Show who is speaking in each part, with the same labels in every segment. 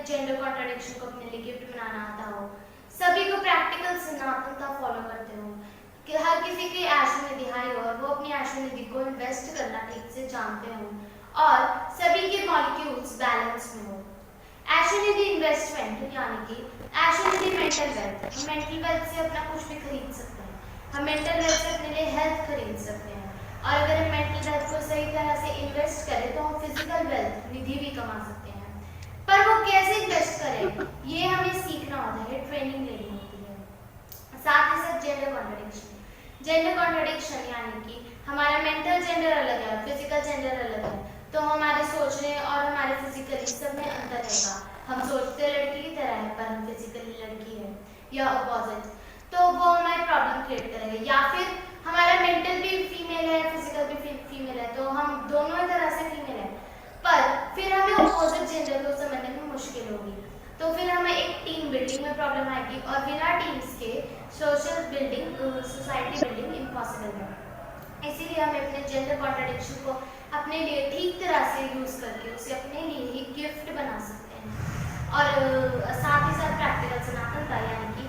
Speaker 1: में gender contradiction को अपने लिए गिफ्ट बनाना आता हो, सभी को प्रैक्टिकल सनातनता फॉलो करते हो, कि हर किसी की ऐशो निधि हाई हो और वो अपनी ऐशो निधि को इन्वेस्ट करना ठीक से जानते हो और सभी के मॉलिक्यूल्स बैलेंस में हो। ऐशो निधि इन्वेस्टमेंट यानी कि ऐशो निधि मेंटल वेल्थ, हम मेंटल वेल्थ से अपना कुछ भी खरीद सकते हैं, हम मेंटल वेल्थ से अपने लिए हेल्थ खरीद सकते हैं और अगर हम मेंटल वेल्थ को सही तरह से इन्वेस्ट करें तो हम फिजिकल वेल्थ निधि भी कमा सकते हैं। पर वो कैसे इन्वेस्ट करें ये हमें सीखना होता है, ट्रेनिंग लेनी होती है। साथ ही साथ जेंडर कॉन्ट्रडिक्शन यानी कि हमारा मेंटल जेंडर अलग है, फिजिकल जेंडर अलग है, तो हमारे सोचने और हमारे फिजिकली सब में अंतर रहेगा। हम सोचते लड़की की तरह है पर हम फिजिकली लड़की है या अपोजिट, तो वो हमारी प्रॉब्लम क्रिएट करेगा। या फिर हमारा मेंटल भी फीमेल है, फिजिकल भी फीमेल है, तो हम दोनों तरह से फीमेल है, पर फिर हमें अपोजिट जेंडर को समझने में मुश्किल होगी, तो फिर हमें एक टीम बिल्डिंग में प्रॉब्लम आएगी और बिना टीम्स के social building, society building impossible है। इसीलिए हमें अपने जेंडर कॉन्ट्रडिक्शन को अपने लिए ठीक तरह से यूज करके उसे अपने लिए ही गिफ्ट बना सकते हैं। और साथ ही साथ प्रैक्टिकल सनातनता यानी कि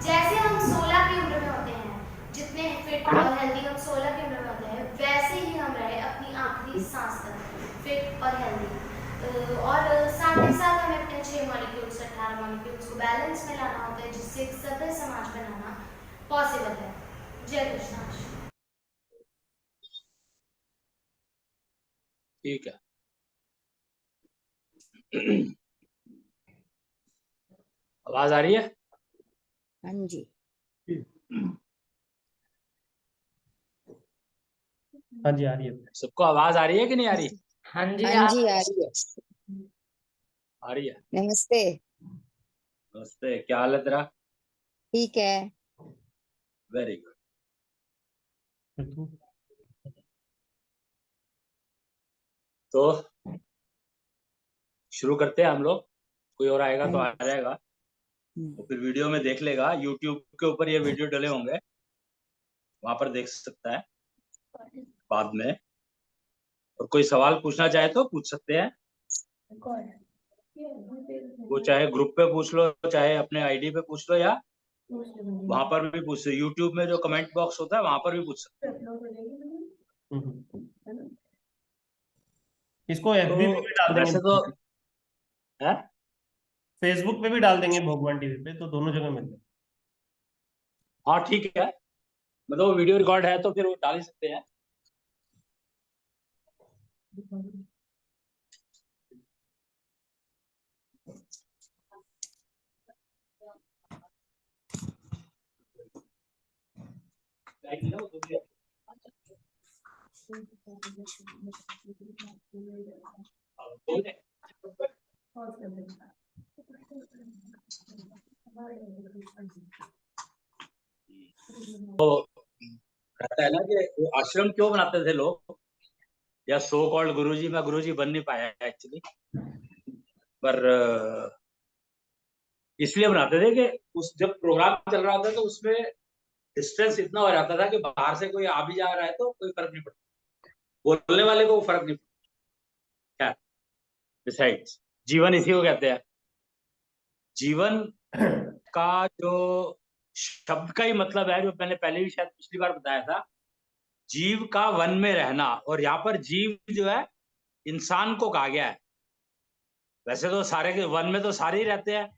Speaker 1: जैसे हम 16 की उम्र में होते हैं, जितने फिट और हेल्दी हम 16 की उम्र में होते हैं, वैसे ही हम रहे अपनी आखिरी सांस तक फिट और हेल्दी। और साथ ही साथ हमें अपने 6 मॉलिक्यूल्स 18 मॉलिक्यूल्स को बैलेंस में लाना होता है, जिससे एक सभ्य समाज बनाना पॉसिबल है। जय कृष्ण।
Speaker 2: ठीक है। आवाज आ रही है?
Speaker 3: हाँ जी।
Speaker 4: हाँ जी, आ रही है।
Speaker 2: सबको आवाज आ रही है कि नहीं आ रही?
Speaker 3: हाँ जी आ रही है।
Speaker 2: आ रही है।
Speaker 3: नमस्ते।
Speaker 2: नमस्ते, क्या हाल है तेरा?
Speaker 3: ठीक है।
Speaker 2: Very good. तो शुरू करते हैं हम लोग। कोई और आएगा तो आ जाएगा, तो फिर वीडियो में देख लेगा। यूट्यूब के ऊपर ये वीडियो डले होंगे, वहां पर देख सकता है बाद में। और कोई सवाल पूछना चाहे तो पूछ सकते हैं, वो चाहे ग्रुप पे पूछ लो, चाहे अपने आईडी पे पूछ लो, या वहां पर भी पूछ सकते। यूट्यूब में जो कमेंट बॉक्स होता है वहां पर भी पूछ सकते हैं।
Speaker 4: इसको एफबी पे भी डाल देंगे,
Speaker 2: वैसे तो है,
Speaker 4: फेसबुक पे भी डाल देंगे भगवान टीवी पे, तो दोनों जगह मिल जाए।
Speaker 2: हाँ ठीक है, मतलब वो वीडियो रिकॉर्ड है तो फिर वो डाल ही सकते हैं। तो कहता है ना कि वो आश्रम क्यों बनाते थे लोग, या सो कॉल्ड गुरुजी। मैं गुरुजी बन नहीं पाया एक्चुअली, पर इसलिए बनाते थे कि उस जब प्रोग्राम चल रहा होता तो उसमें डिस्टेंस इतना हो जाता था कि बाहर से कोई आ भी जा रहा है तो कोई फर्क नहीं पड़ता, बोलने वाले को फर्क नहीं पड़ता। डिसाइड्स, जीवन इसी को कहते हैं। जीवन का जो शब्द का ही मतलब है, जो मैंने पहले भी शायद पिछली बार बताया था, जीव का वन में रहना। और यहाँ पर जीव जो है इंसान को कहा गया है। वैसे तो सारे के वन में तो सारे ही रहते हैं,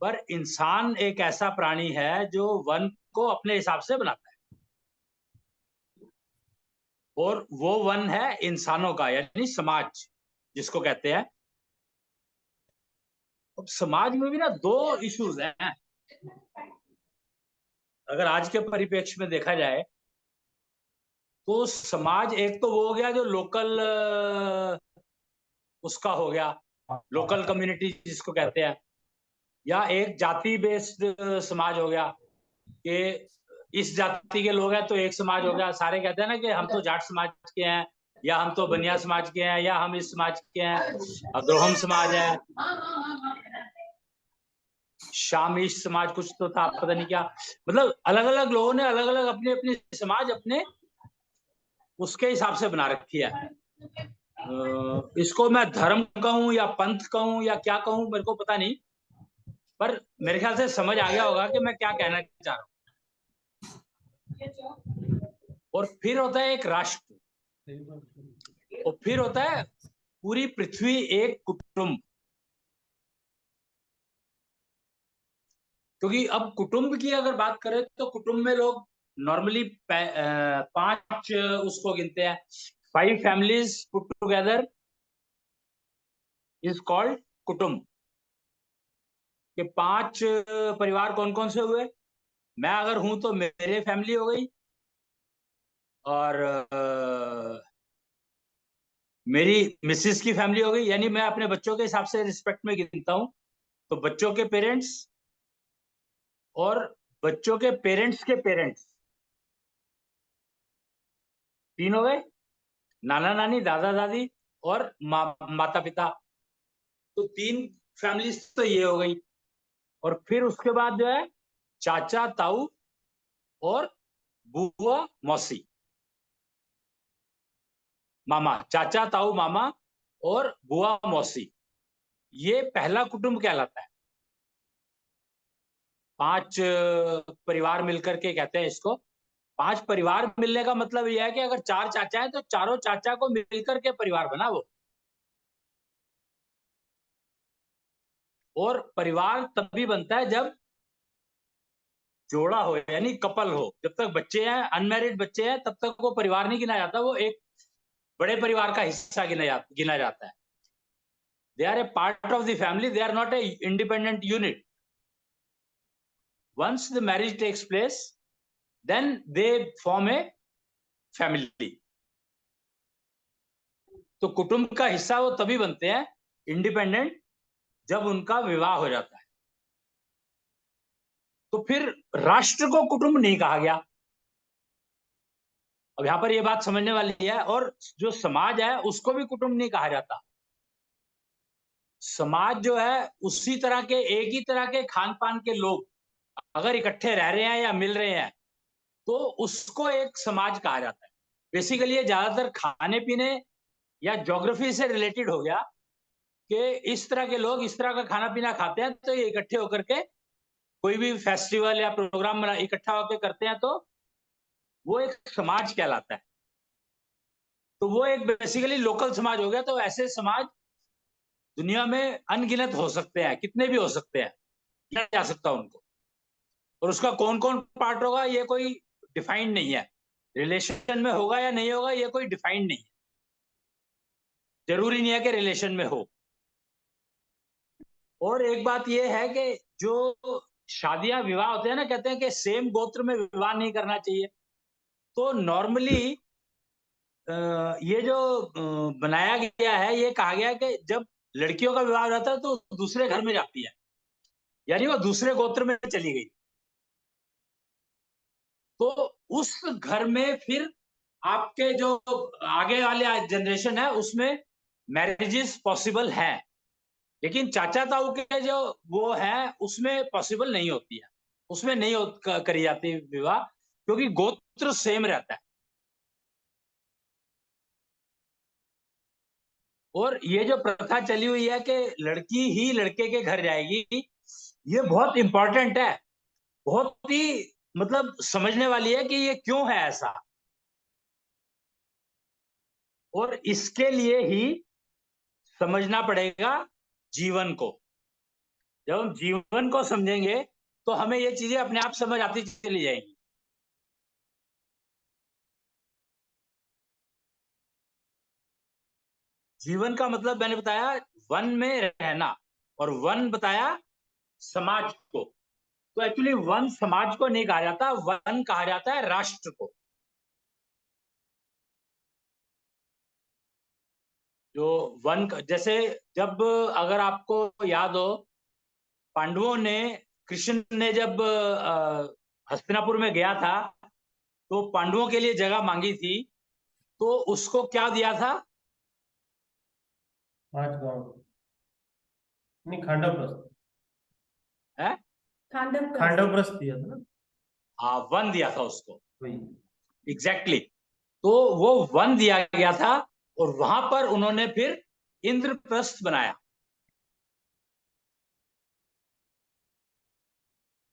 Speaker 2: पर इंसान एक ऐसा प्राणी है जो वन को अपने हिसाब से बनाता है, और वो वन है इंसानों का, यानी समाज जिसको कहते हैं। अब समाज में भी ना दो इश्यूज हैं। अगर आज के परिप्रेक्ष्य में देखा जाए तो समाज एक तो वो हो गया जो लोकल, उसका हो गया लोकल कम्युनिटी जिसको कहते हैं, या एक जाति बेस्ड समाज हो गया कि इस जाति के लोग हैं तो एक समाज हो गया। सारे कहते हैं ना कि हम तो जाट समाज के हैं, या हम तो बनिया समाज के हैं, या हम इस समाज के हैं, अग्रहम समाज है, शामिश समाज कुछ तो था, पता नहीं क्या। मतलब अलग अलग लोगों ने अलग अलग अपने अपने समाज अपने उसके हिसाब से बना रखी है। इसको मैं धर्म कहूं या पंथ कहूं या क्या कहूं मेरे को पता नहीं, पर मेरे ख्याल से समझ आ गया होगा कि मैं क्या कहना चाह रहा हूं। और फिर होता है एक राष्ट्र, और फिर होता है पूरी पृथ्वी एक कुटुंब। क्योंकि अब कुटुंब की अगर बात करें तो कुटुंब में लोग नॉर्मली 5 उसको गिनते हैं। 5 families put together is called कुटुंब। कि 5 परिवार कौन कौन से हुए? मैं अगर हूं तो मेरे फैमिली हो गई, और मेरी मिसेस की फैमिली हो गई, यानी मैं अपने बच्चों के हिसाब से रिस्पेक्ट में गिनता हूं, तो बच्चों के पेरेंट्स और बच्चों के पेरेंट्स के पेरेंट्स, 3 हो गए। नाना नानी, दादा दादी और माता पिता, तो 3 फैमिलीज तो ये हो गई। और फिर उसके बाद जो है चाचा ताऊ और बुआ मौसी, मामा, चाचा ताऊ मामा और बुआ मौसी, ये पहला कुटुंब कहलाता है। 5 परिवार मिलकर के कहते हैं इसको। 5 परिवार मिलने का मतलब यह है कि अगर 4 चाचा है तो चारों चाचा को मिलकर के परिवार बना वो। और परिवार तभी बनता है जब जोड़ा हो, यानी कपल हो। जब तक बच्चे हैं, अनमैरिड बच्चे हैं, तब तक वो परिवार नहीं गिना जाता, वो एक बड़े परिवार का हिस्सा गिना जाता है। They are a part of the family, they are not a independent unit. once the marriage takes place, then they form a family. तो कुटुंब का हिस्सा वो तभी बनते हैं इंडिपेंडेंट, जब उनका विवाह हो जाता है। तो फिर राष्ट्र को कुटुंब नहीं कहा गया। अब यहां पर ये बात समझने वाली है। और जो समाज है उसको भी कुटुंब नहीं कहा जाता। समाज जो है उसी तरह के, एक ही तरह के खान पान के लोग अगर इकट्ठे रह रहे हैं या मिल रहे हैं तो उसको एक समाज कहा जाता है। बेसिकली ये ज्यादातर खाने पीने या ज्योग्राफी से रिलेटेड हो गया कि इस तरह के लोग इस तरह का खाना पीना खाते हैं, तो ये इकट्ठे होकर के कोई भी फेस्टिवल या प्रोग्राम इकट्ठा होकर करते हैं, तो वो एक समाज कहलाता है। तो वो एक बेसिकली लोकल समाज हो गया। तो ऐसे समाज दुनिया में अनगिनत हो सकते हैं, कितने भी हो सकते हैं, किया जा सकता है उनको। और उसका कौन कौन पार्ट होगा ये कोई डिफाइंड नहीं है। रिलेशन में होगा या नहीं होगा ये कोई डिफाइंड नहीं है। जरूरी नहीं है कि रिलेशन में हो। और एक बात ये है कि जो शादियां विवाह होते हैं ना, कहते हैं कि सेम गोत्र में विवाह नहीं करना चाहिए। तो नॉर्मली ये जो बनाया गया है, ये कहा गया कि जब लड़कियों का विवाह रहता है तो दूसरे घर में जाती है, यानी वो दूसरे गोत्र में चली गई। तो उस घर में फिर आपके जो आगे वाले जनरेशन है उसमें मैरिजेस पॉसिबल है, लेकिन चाचा ताऊ के जो वो है उसमें पॉसिबल नहीं होती है, उसमें नहीं करी जाती विवाह, क्योंकि गोत्र सेम रहता है। और ये जो प्रथा चली हुई है कि लड़की ही लड़के के घर जाएगी, ये बहुत इंपॉर्टेंट है, बहुत ही मतलब समझने वाली है कि ये क्यों है ऐसा। और इसके लिए ही समझना पड़ेगा जीवन को। जब हम जीवन को समझेंगे तो हमें ये चीजें अपने आप समझ आती चली जाएंगी। जीवन का मतलब मैंने बताया वन में रहना, और वन बताया समाज को। तो एक्चुअली वन समाज को नहीं कहा जाता, वन कहा जाता है राष्ट्र को। जो वन जैसे जब अगर आपको याद हो, पांडवों ने, कृष्ण ने जब हस्तिनापुर में गया था तो पांडवों के लिए जगह मांगी थी, तो उसको क्या दिया था?
Speaker 4: 5 गांव नहीं, खांडव प्रस्थ।
Speaker 2: है
Speaker 4: खांडव प्रस्थ दिया था ना।
Speaker 2: हाँ, वन दिया था उसको।
Speaker 4: वही।
Speaker 2: एग्जैक्टली। तो वो वन दिया गया था, और वहां पर उन्होंने फिर इंद्रप्रस्थ बनाया।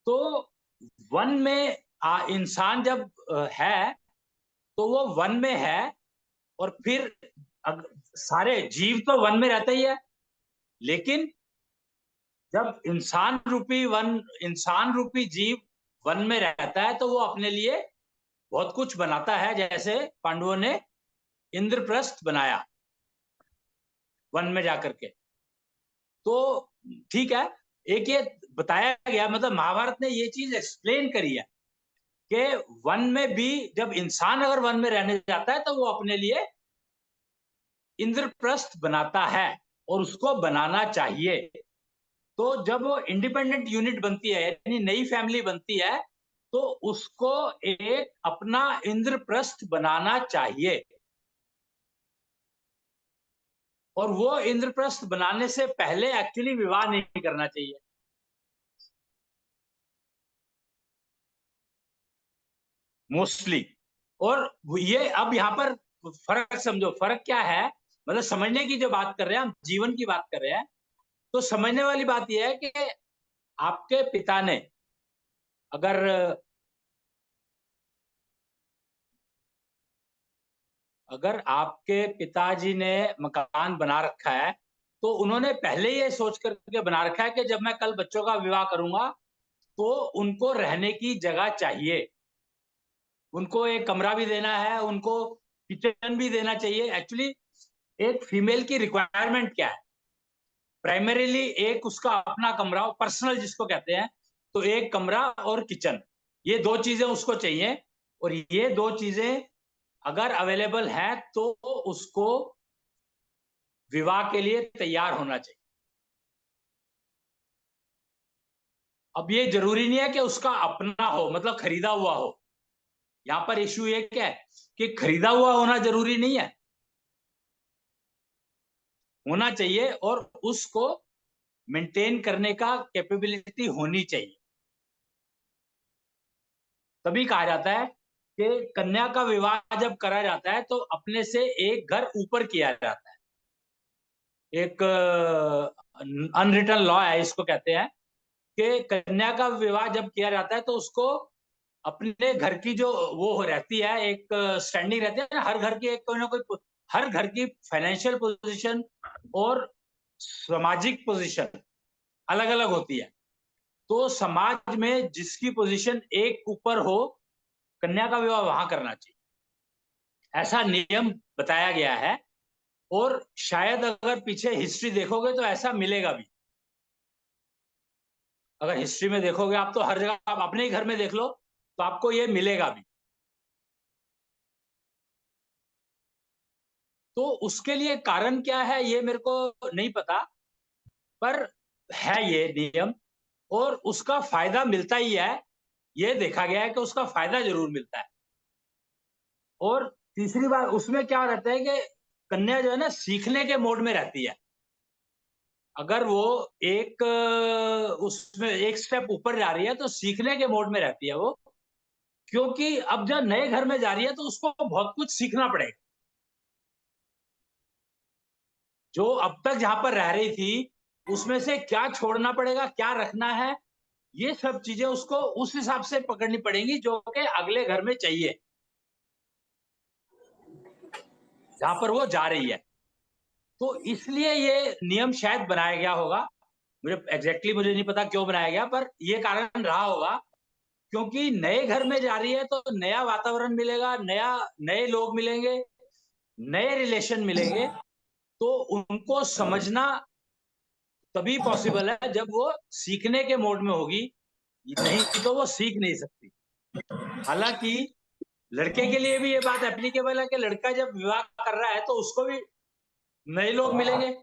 Speaker 2: तो वन में इंसान जब है तो वो वन में है, और फिर सारे जीव तो वन में रहते ही है, लेकिन जब इंसान रूपी जीव वन में रहता है तो वो अपने लिए बहुत कुछ बनाता है, जैसे पांडवों ने इंद्रप्रस्थ बनाया वन में जाकर के। तो ठीक है, एक ये बताया गया, मतलब महाभारत ने ये चीज एक्सप्लेन करी है कि वन में भी जब इंसान अगर वन में रहने जाता है तो वो अपने लिए इंद्रप्रस्थ बनाता है, और उसको बनाना चाहिए। तो जब वो इंडिपेंडेंट यूनिट बनती है, यानी नई फैमिली बनती है, तो उसको एक अपना इंद्रप्रस्थ बनाना चाहिए। और वो इंद्रप्रस्थ बनाने से पहले एक्चुअली विवाह नहीं करना चाहिए। मोस्टली। और ये अब यहाँ पर फर्क समझो, फर्क क्या है, मतलब समझने की जो बात कर रहे हैं हम, जीवन की बात कर रहे हैं, तो समझने वाली बात यह है कि आपके पिता ने अगर आपके पिताजी ने मकान बना रखा है, तो उन्होंने पहले ये सोच करके बना रखा है कि जब मैं कल बच्चों का विवाह करूंगा तो उनको रहने की जगह चाहिए, उनको एक कमरा भी देना है, उनको किचन भी देना चाहिए। एक्चुअली एक फीमेल की रिक्वायरमेंट क्या है, प्राइमरीली एक उसका अपना कमरा, पर्सनल जिसको कहते हैं, तो एक कमरा और किचन, ये दो चीजें उसको चाहिए। और ये दो चीजें अगर अवेलेबल है तो उसको विवाह के लिए तैयार होना चाहिए। अब ये जरूरी नहीं है कि उसका अपना हो, मतलब खरीदा हुआ हो। यहां पर इश्यू ये क्या है कि खरीदा हुआ होना जरूरी नहीं है, होना चाहिए, और उसको मेंटेन करने का कैपेबिलिटी होनी चाहिए। तभी कहा जाता है कि कन्या का विवाह जब करा जाता है तो अपने से एक घर ऊपर किया जाता है। एक अनरिटन लॉ है, इसको कहते हैं कि कन्या का विवाह जब किया जाता है तो उसको अपने घर की जो वो रहती है, एक स्टैंडिंग रहती है ना, हर घर की एक कोई ना कोई, हर घर की फाइनेंशियल पोजीशन और सामाजिक पोजीशन अलग अलग होती है। तो समाज में जिसकी पोजीशन एक ऊपर हो, कन्या का विवाह वहां करना चाहिए, ऐसा नियम बताया गया है। और शायद अगर पीछे हिस्ट्री देखोगे तो ऐसा मिलेगा भी। अगर हिस्ट्री में देखोगे आप तो हर जगह, आप अपने ही घर में देख लो तो आपको ये मिलेगा भी। तो उसके लिए कारण क्या है ये मेरे को नहीं पता, पर है ये नियम, और उसका फायदा मिलता ही है। ये देखा गया है कि उसका फायदा जरूर मिलता है। और तीसरी बात उसमें क्या रहता है कि कन्या जो है ना, सीखने के मोड में रहती है। अगर वो एक उसमें एक स्टेप ऊपर जा रही है तो सीखने के मोड में रहती है वो, क्योंकि अब जब नए घर में जा रही है तो उसको बहुत कुछ सीखना पड़ेगा। जो अब तक जहां पर रह रही थी उसमें से क्या छोड़ना पड़ेगा, क्या रखना है, ये सब चीजें उसको उस हिसाब से पकड़नी पड़ेंगी जो कि अगले घर में चाहिए जहां पर वो जा रही है। तो इसलिए ये नियम शायद बनाया गया होगा, मुझे एग्जैक्टली मुझे नहीं पता क्यों बनाया गया, पर ये कारण रहा होगा, क्योंकि नए घर में जा रही है तो नया वातावरण मिलेगा, नए लोग मिलेंगे, नए रिलेशन मिलेंगे, तो उनको समझना तभी पॉसिबल है जब वो सीखने के मोड में होगी, नहीं तो वो सीख नहीं सकती। हालांकि लड़के के लिए भी ये बात एप्लीकेबल है कि लड़का जब विवाह कर रहा है तो उसको भी नए लोग मिलेंगे,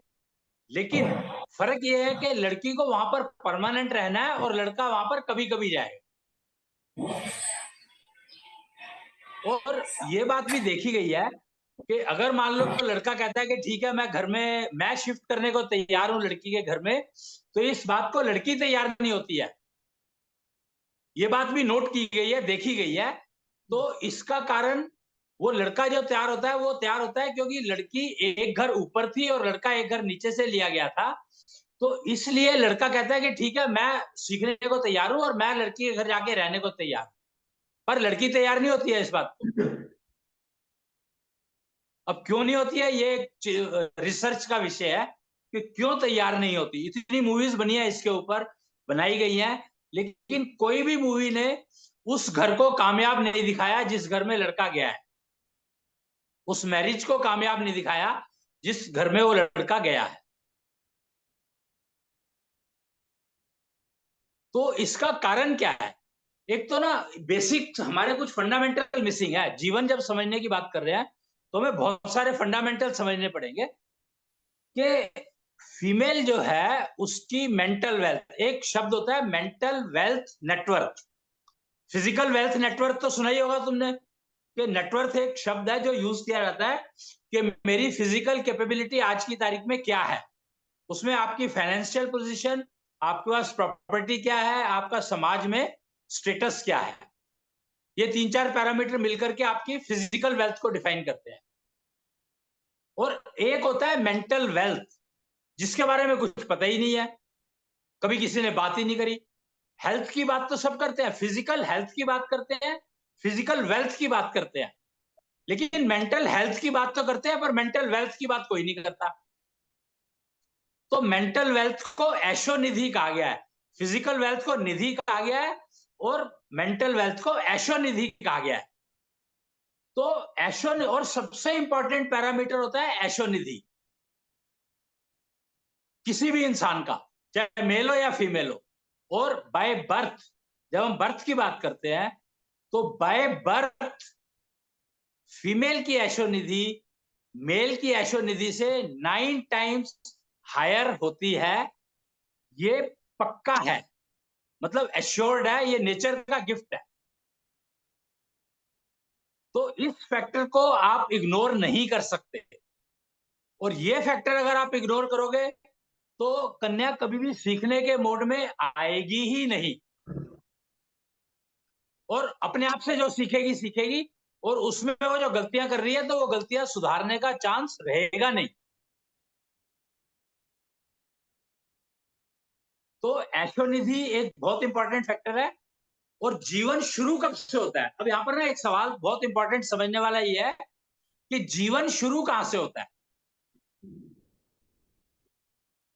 Speaker 2: लेकिन फर्क ये है कि लड़की को वहां पर परमानेंट रहना है और लड़का वहां पर कभी कभी जाएगा। और ये बात भी देखी गई है कि अगर मान लो लड़का कहता है कि ठीक है मैं शिफ्ट करने को तैयार हूं लड़की के घर में, तो इस बात को लड़की तैयार नहीं होती है। ये बात भी नोट की गई है, देखी गई है। तो इसका कारण वो लड़का जो तैयार होता है वो तैयार होता है क्योंकि लड़की एक घर ऊपर थी और लड़का एक घर नीचे से लिया गया था। तो इसलिए लड़का कहता है कि ठीक है, मैं सीखने को तैयार हूं और मैं लड़की के घर जाके रहने को तैयार हूं। पर लड़की तैयार नहीं होती है इस बात को। अब क्यों नहीं होती है, ये रिसर्च का विषय है कि क्यों तैयार नहीं होती। इतनी मूवीज बनी है इसके ऊपर, बनाई गई हैं, लेकिन कोई भी मूवी ने उस घर को कामयाब नहीं दिखाया जिस घर में लड़का गया है, उस मैरिज को कामयाब नहीं दिखाया जिस घर में वो लड़का गया है। तो इसका कारण क्या है? एक तो ना बेसिक हमारे कुछ फंडामेंटल मिसिंग है। जीवन जब समझने की बात कर रहे हैं तो हमें बहुत सारे फंडामेंटल समझने पड़ेंगे कि फीमेल जो है उसकी मेंटल वेल्थ, एक शब्द होता है mental wealth network. Physical wealth network तो सुना ही होगा तुमने कि नेटवर्क एक शब्द है जो यूज किया जाता है कि मेरी फिजिकल कैपेबिलिटी आज की तारीख में क्या है। उसमें आपकी फाइनेंशियल पोजीशन, आपके पास प्रॉपर्टी क्या है, आपका समाज में स्टेटस क्या है, ये 3-4 पैरामीटर मिलकर के आपकी फिजिकल वेल्थ को डिफाइन करते हैं। और एक होता है मेंटल वेल्थ, जिसके बारे में कुछ पता ही नहीं है, कभी किसी ने बात ही नहीं करी। हेल्थ की बात तो सब करते हैं, फिजिकल हेल्थ की बात करते हैं, फिजिकल वेल्थ की बात करते हैं, लेकिन मेंटल हेल्थ की बात तो करते हैं पर मेंटल वेल्थ की बात कोई नहीं करता। तो मेंटल वेल्थ को ऐशो निधि कहा गया है, फिजिकल वेल्थ को निधि कहा गया है और मेंटल वेल्थ को ऐशो निधि कहा गया है। तो ऐशो, और सबसे इंपॉर्टेंट पैरामीटर होता है ऐशो निधि किसी भी इंसान का, चाहे मेल हो या फीमेल हो। और बाय बर्थ, जब हम बर्थ की बात करते हैं तो बाय बर्थ फीमेल की ऐशो निधि मेल की ऐशो निधि से 9 टाइम्स हायर होती है। ये पक्का है, मतलब एश्योर्ड है, ये नेचर का गिफ्ट है। तो इस फैक्टर को आप इग्नोर नहीं कर सकते, और ये फैक्टर अगर आप इग्नोर करोगे तो कन्या कभी भी सीखने के मोड में आएगी ही नहीं, और अपने आप से जो सीखेगी सीखेगी, और उसमें वो जो गलतियां कर रही है तो वो गलतियां सुधारने का चांस रहेगा नहीं। तो ऐशोनिधि एक बहुत इंपॉर्टेंट फैक्टर है। और जीवन शुरू कब से होता है? अब यहाँ पर ना एक सवाल बहुत इंपॉर्टेंट समझने वाला ये है कि जीवन शुरू कहां से होता है।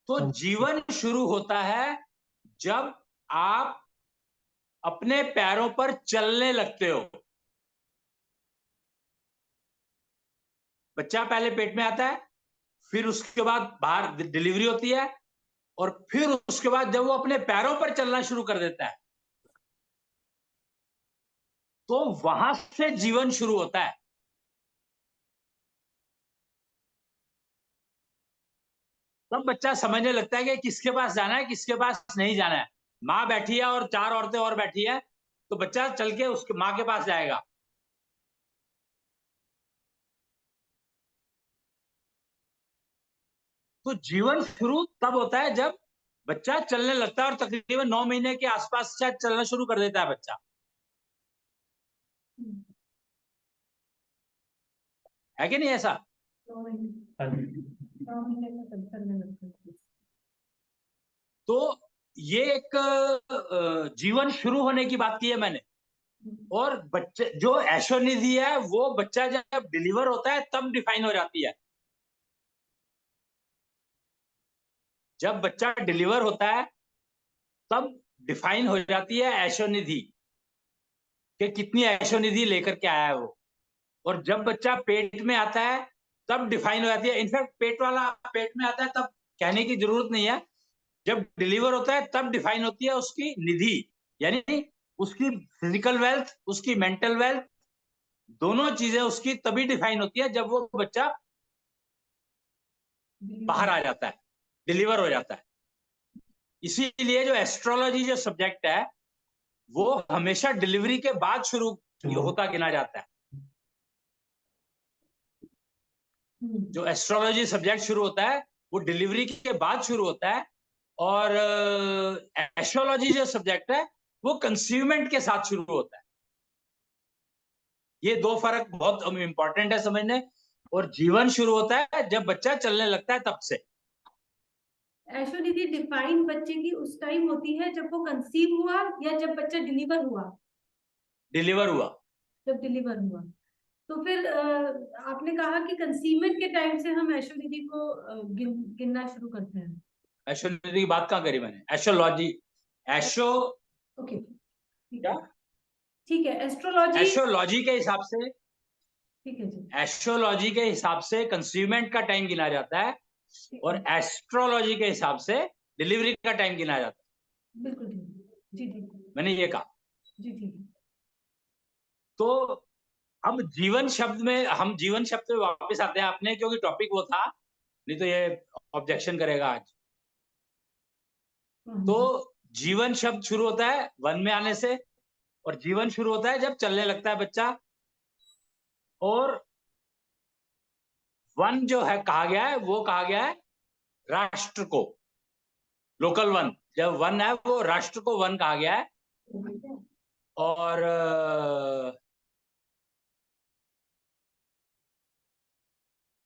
Speaker 2: तो जीवन शुरू होता है जब आप अपने पैरों पर चलने लगते हो। बच्चा पहले पेट में आता है, फिर उसके बाद बाहर डिलीवरी होती है, और फिर उसके बाद जब वो अपने पैरों पर चलना शुरू कर देता है तो वहां से जीवन शुरू होता है। तब बच्चा समझने लगता है कि किसके पास जाना है, किसके पास नहीं जाना है। माँ बैठी है और 4 औरतें और बैठी है, तो बच्चा चल के उसके माँ के पास जाएगा। तो जीवन शुरू तब होता है जब बच्चा चलने लगता है, और तकरीबन 9 महीने के आसपास शायद चलना शुरू कर देता है बच्चा, है कि नहीं ऐसा? तो ये एक जीवन शुरू होने की बात की है मैंने। और बच्चे जो ऐशोनिधि है वो बच्चा जब डिलीवर होता है तब डिफाइन हो जाती है। जब बच्चा डिलीवर होता है तब डिफाइन हो जाती है ऐशोनिधि, कि कितनी ऐशोनिधि लेकर के आया है वो। और जब बच्चा पेट में आता है तब डिफाइन हो जाती है। इनफैक्ट पेट वाला पेट में आता है तब कहने की जरूरत नहीं है, जब डिलीवर होता है तब डिफाइन होती है उसकी निधि, यानी उसकी फिजिकल वेल्थ, उसकी मेंटल वेल्थ, दोनों चीजें उसकी तभी डिफाइन होती है जब वो बच्चा बाहर आ जाता है, डिलीवर हो जाता है। इसीलिए जो एस्ट्रोलॉजी जो सब्जेक्ट है वो हमेशा डिलीवरी के बाद शुरू होता गिना जाता है। जो एस्ट्रोलॉजी सब्जेक्ट शुरू होता है वो डिलीवरी के बाद शुरू होता है, और एस्ट्रोलॉजी जो सब्जेक्ट है वो कंसीवमेंट के साथ शुरू होता है। ये दो फर्क बहुत इंपॉर्टेंट है समझने। और जीवन शुरू होता है जब बच्चा चलने लगता है, तब से।
Speaker 5: ऐशो दीदी, डिफाइन बच्चे की उस टाइम होती है जब वो कंसीव हुआ या जब बच्चा डिलीवर हुआ?
Speaker 2: डिलीवर हुआ।
Speaker 5: जब डिलीवर हुआ। तो फिर आपने कहा कि कंसीवमेंट के टाइम से हम ऐशो दीदी को गिनना शुरू करते हैं।
Speaker 2: एस्ट्रोलॉजी की बात कहाँ करी मैंने? एस्ट्रोलॉजी, एस्ट्रो
Speaker 5: ओके,
Speaker 2: क्या?
Speaker 5: ठीक है, एस्ट्रोलॉजी।
Speaker 2: एस्ट्रोलॉजी के हिसाब से,
Speaker 5: ठीक है जी,
Speaker 2: एस्ट्रोलॉजी के हिसाब से कंसीवमेंट का टाइम गिना जाता है,
Speaker 5: ठीक
Speaker 2: और
Speaker 5: है।
Speaker 2: एस्ट्रोलॉजी के हिसाब से डिलीवरी का टाइम गिना जाता है।
Speaker 5: बिल्कुल ठीक है। जी ठीक है।
Speaker 2: मैंने ये कहा।
Speaker 5: जी ठीक है।
Speaker 2: तो अब जीवन शब्द में, हम जीवन शब्द पे वापस आते हैं अपने, क्योंकि टॉपिक वो था, नहीं तो ये ऑब्जेक्शन करेगा आज।
Speaker 5: हाँ
Speaker 2: तो
Speaker 5: जी।
Speaker 2: जीवन शब्द शुरू होता है वन में आने से, और जीवन शुरू होता है जब चलने लगता है बच्चा। और वन जो है कहा गया है, वो कहा गया है राष्ट्र को, लोकल वन। जब वन है वो राष्ट्र को वन कहा गया है। और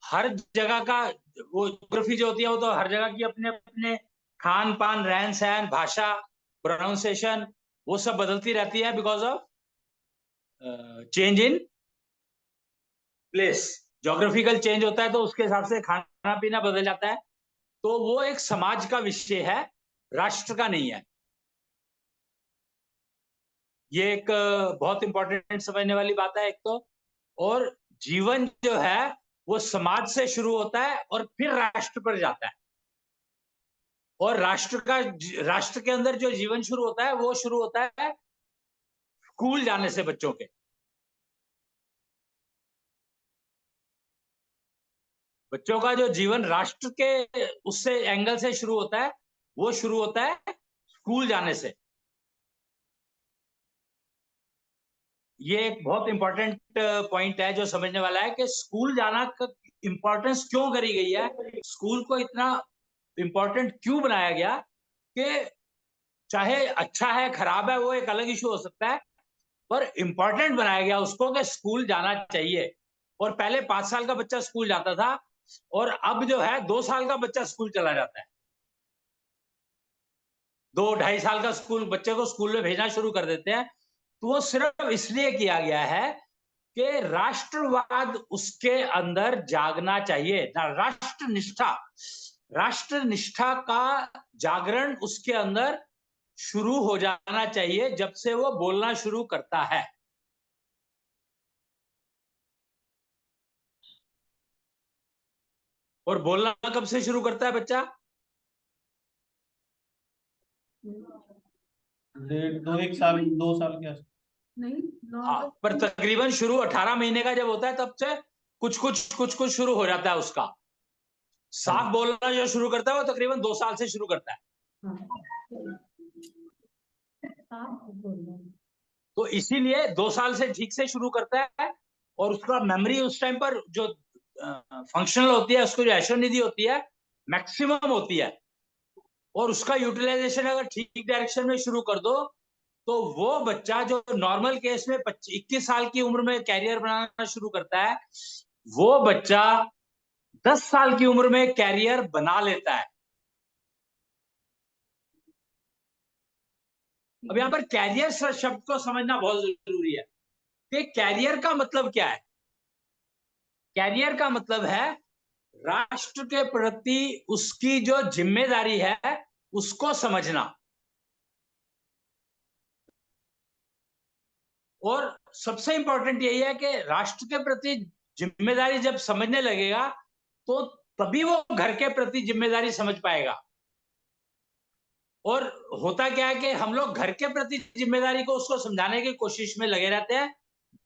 Speaker 2: हर जगह का वो ज्योग्राफी जो होती है, वो तो हर जगह की अपने अपने खान पान, रहन सहन, भाषा, प्रोनाउंसिएशन, वो सब बदलती रहती है because of change in place. Geographical change होता है तो उसके हिसाब से खाना पीना बदल जाता है। तो वो एक समाज का विषय है, राष्ट्र का नहीं है। ये एक बहुत इंपॉर्टेंट समझने वाली बात है एक तो। और जीवन जो है वो समाज से शुरू होता है और फिर राष्ट्र पर जाता है। और राष्ट्र के अंदर जो जीवन शुरू होता है वो शुरू होता है स्कूल जाने से बच्चों के। बच्चों का जो जीवन राष्ट्र के उससे एंगल से शुरू होता है, वो शुरू होता है स्कूल जाने से। ये एक बहुत इंपॉर्टेंट पॉइंट है जो समझने वाला है कि स्कूल जाना का इंपॉर्टेंस क्यों करी गई है, स्कूल को इतना इंपॉर्टेंट क्यों बनाया गया। कि चाहे अच्छा है खराब है वो एक अलग इशू हो सकता है, पर इंपॉर्टेंट बनाया गया उसको कि स्कूल जाना चाहिए। और पहले 5 साल का बच्चा स्कूल जाता था, और अब जो है 2 साल का बच्चा स्कूल चला जाता है। 2-2.5 साल का स्कूल बच्चे को स्कूल में भेजना शुरू कर देते हैं। तो वो सिर्फ इसलिए किया गया है कि राष्ट्रवाद उसके अंदर जागना चाहिए, राष्ट्र निष्ठा का जागरण उसके अंदर शुरू हो जाना चाहिए जब से वो बोलना शुरू करता है। और बोलना कब से शुरू करता है बच्चा?
Speaker 4: 1 साल 2 साल के आसपास।
Speaker 5: नहीं,
Speaker 2: हाँ, पर तकरीबन शुरू 18 महीने का जब होता है तब से कुछ कुछ शुरू हो जाता है उसका। साफ बोलना जो शुरू करता है वो तकरीबन 2 साल से शुरू करता है। तो इसीलिए 2 साल से ठीक से शुरू करता है, और उसका मेमोरी उस टाइम पर जो फंक्शनल होती है, उसको जो ऐशोनिधि होती है मैक्सिमम होती है। और उसका यूटिलाइजेशन अगर ठीक डायरेक्शन में शुरू कर दो, तो वो बच्चा जो नॉर्मल केस में 21 साल की उम्र में कैरियर बनाना शुरू करता है, वो बच्चा 10 साल की उम्र में कैरियर बना लेता है। अब यहां पर कैरियर शब्द को समझना बहुत जरूरी है कि कैरियर का मतलब क्या है। कैरियर का मतलब है राष्ट्र के प्रति उसकी जो जिम्मेदारी है उसको समझना। और सबसे इंपॉर्टेंट यही है कि राष्ट्र के प्रति जिम्मेदारी जब समझने लगेगा तो तभी वो घर के प्रति जिम्मेदारी समझ पाएगा। और होता क्या है कि हम लोग घर के प्रति जिम्मेदारी को उसको समझाने की कोशिश में लगे रहते हैं,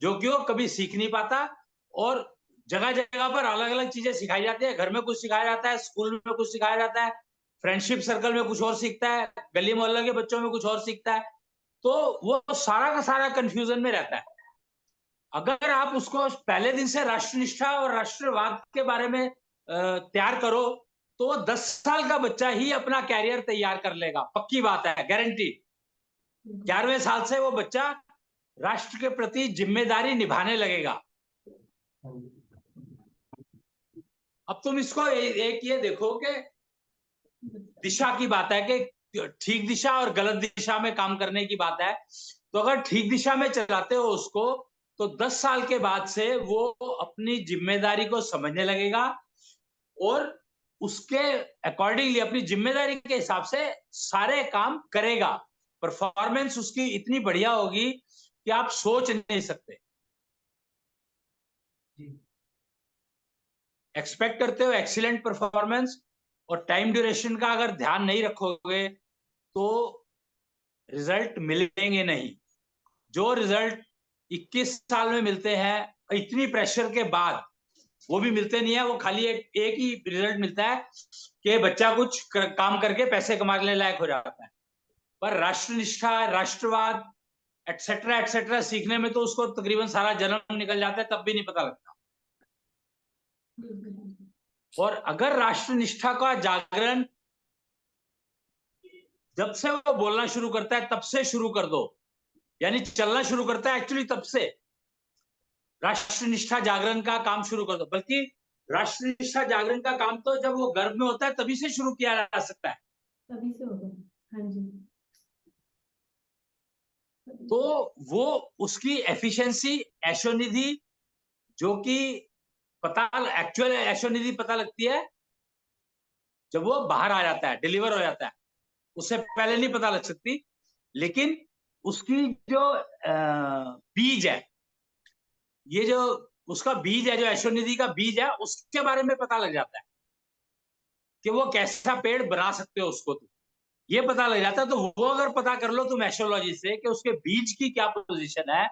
Speaker 2: जो कि वो कभी सीख नहीं पाता। और जगह जगह पर अलग अलग चीजें सिखाई जाती है। घर में कुछ सिखाया जाता है, स्कूल में कुछ सिखाया जाता है, फ्रेंडशिप सर्कल में कुछ और सीखता है, गली मोहल्ले के बच्चों में कुछ और सीखता है। तो वो सारा का सारा कंफ्यूजन में रहता है। अगर आप उसको पहले दिन से राष्ट्रनिष्ठा और राष्ट्रवाद के बारे में तैयार करो, तो 10 साल का बच्चा ही अपना कैरियर तैयार कर लेगा, पक्की बात है, गारंटी। 11वें साल से वो बच्चा राष्ट्र के प्रति जिम्मेदारी निभाने लगेगा। अब तुम इसको एक ये देखो कि दिशा की बात है कि ठीक दिशा और गलत दिशा में काम करने की बात है। तो अगर ठीक दिशा में चलाते हो उसको, तो 10 साल के बाद से वो अपनी जिम्मेदारी को समझने लगेगा और उसके अकॉर्डिंगली अपनी जिम्मेदारी के हिसाब से सारे काम करेगा। परफॉर्मेंस उसकी इतनी बढ़िया होगी कि आप सोच नहीं सकते। एक्सपेक्ट करते हो एक्सीलेंट परफॉर्मेंस, और टाइम ड्यूरेशन का अगर ध्यान नहीं रखोगे तो रिजल्ट मिलेंगे नहीं। जो रिजल्ट 21 साल में मिलते हैं इतनी प्रेशर के बाद, वो भी मिलते नहीं है। वो खाली एक ही रिजल्ट मिलता है कि बच्चा कुछ काम करके पैसे कमाने लायक हो जाता है। पर राष्ट्रनिष्ठा, राष्ट्रवाद एटसेट्रा एटसेट्रा सीखने में तो उसको तकरीबन सारा जन्म निकल जाता है, तब भी नहीं पता लगता। और अगर राष्ट्रनिष्ठा का जागरण जब से वो बोलना शुरू करता है तब से शुरू कर दो, यानी चलना शुरू करता है एक्चुअली तब से राष्ट्रनिष्ठा जागरण का काम शुरू कर दो। बल्कि राष्ट्रनिष्ठा जागरण का काम तो जब वो गर्भ में होता है तभी से शुरू किया जा सकता है।
Speaker 5: तभी से होता है। हाँ जी।
Speaker 2: तो वो उसकी एफिशिएंसी ऐशोनिधि, जो कि पता एक्चुअल ऐशोनिधि पता लगती है जब वो बाहर आ जाता है, डिलीवर हो जाता है, उससे पहले नहीं पता लग सकती। लेकिन उसकी जो बीज है, ये जो उसका बीज है, जो ऐशोनिधि का बीज है, उसके बारे में पता लग जाता है कि वो कैसा पेड़ बना सकते हो उसको। तुम ये पता लग जाता है। तो वो अगर पता कर लो तुम एस्ट्रोलॉजी से कि उसके बीज की क्या पोजीशन है,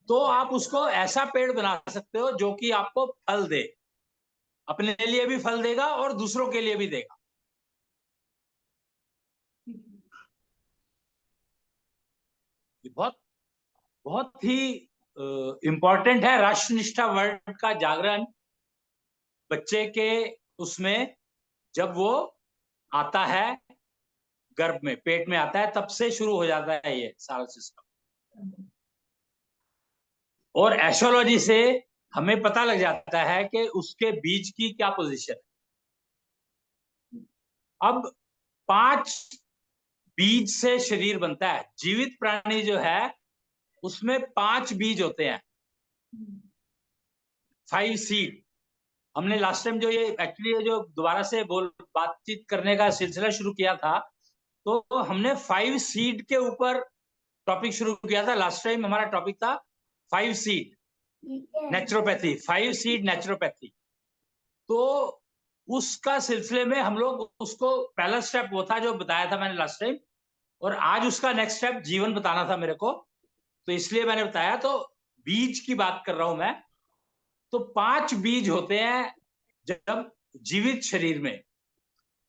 Speaker 2: तो आप उसको ऐसा पेड़ बना सकते हो जो कि आपको फल दे, अपने लिए भी फल देगा और दूसरों के लिए भी देगा। ये बहुत बहुत ही इंपॉर्टेंट है राष्ट्रनिष्ठा वर्ड का जागरण बच्चे के उसमें। जब वो आता है गर्भ में, पेट में आता है, तब से शुरू हो जाता है ये सारा सिस्टम। और एस्ट्रोलॉजी से हमें पता लग जाता है कि उसके बीज की क्या पोजीशन है। अब 5 बीज से शरीर बनता है। जीवित प्राणी जो है उसमें 5 बीज होते हैं, 5 सीड। हमने लास्ट टाइम जो ये एक्चुअली जो दोबारा से बातचीत करने का सिलसिला शुरू किया था, तो हमने 5 सीड के ऊपर टॉपिक शुरू किया था। लास्ट टाइम हमारा टॉपिक था 5 सीड नेचुरोपैथी, 5 सीड नेचुरोपैथी। तो उसका सिलसिले में हम लोग उसको पहला स्टेप वो था जो बताया था मैंने लास्ट टाइम, और आज उसका नेक्स्ट स्टेप जीवन बताना था मेरे को, तो इसलिए मैंने बताया। तो बीज की बात कर रहा हूं मैं। तो 5 बीज होते हैं जब जीवित शरीर में।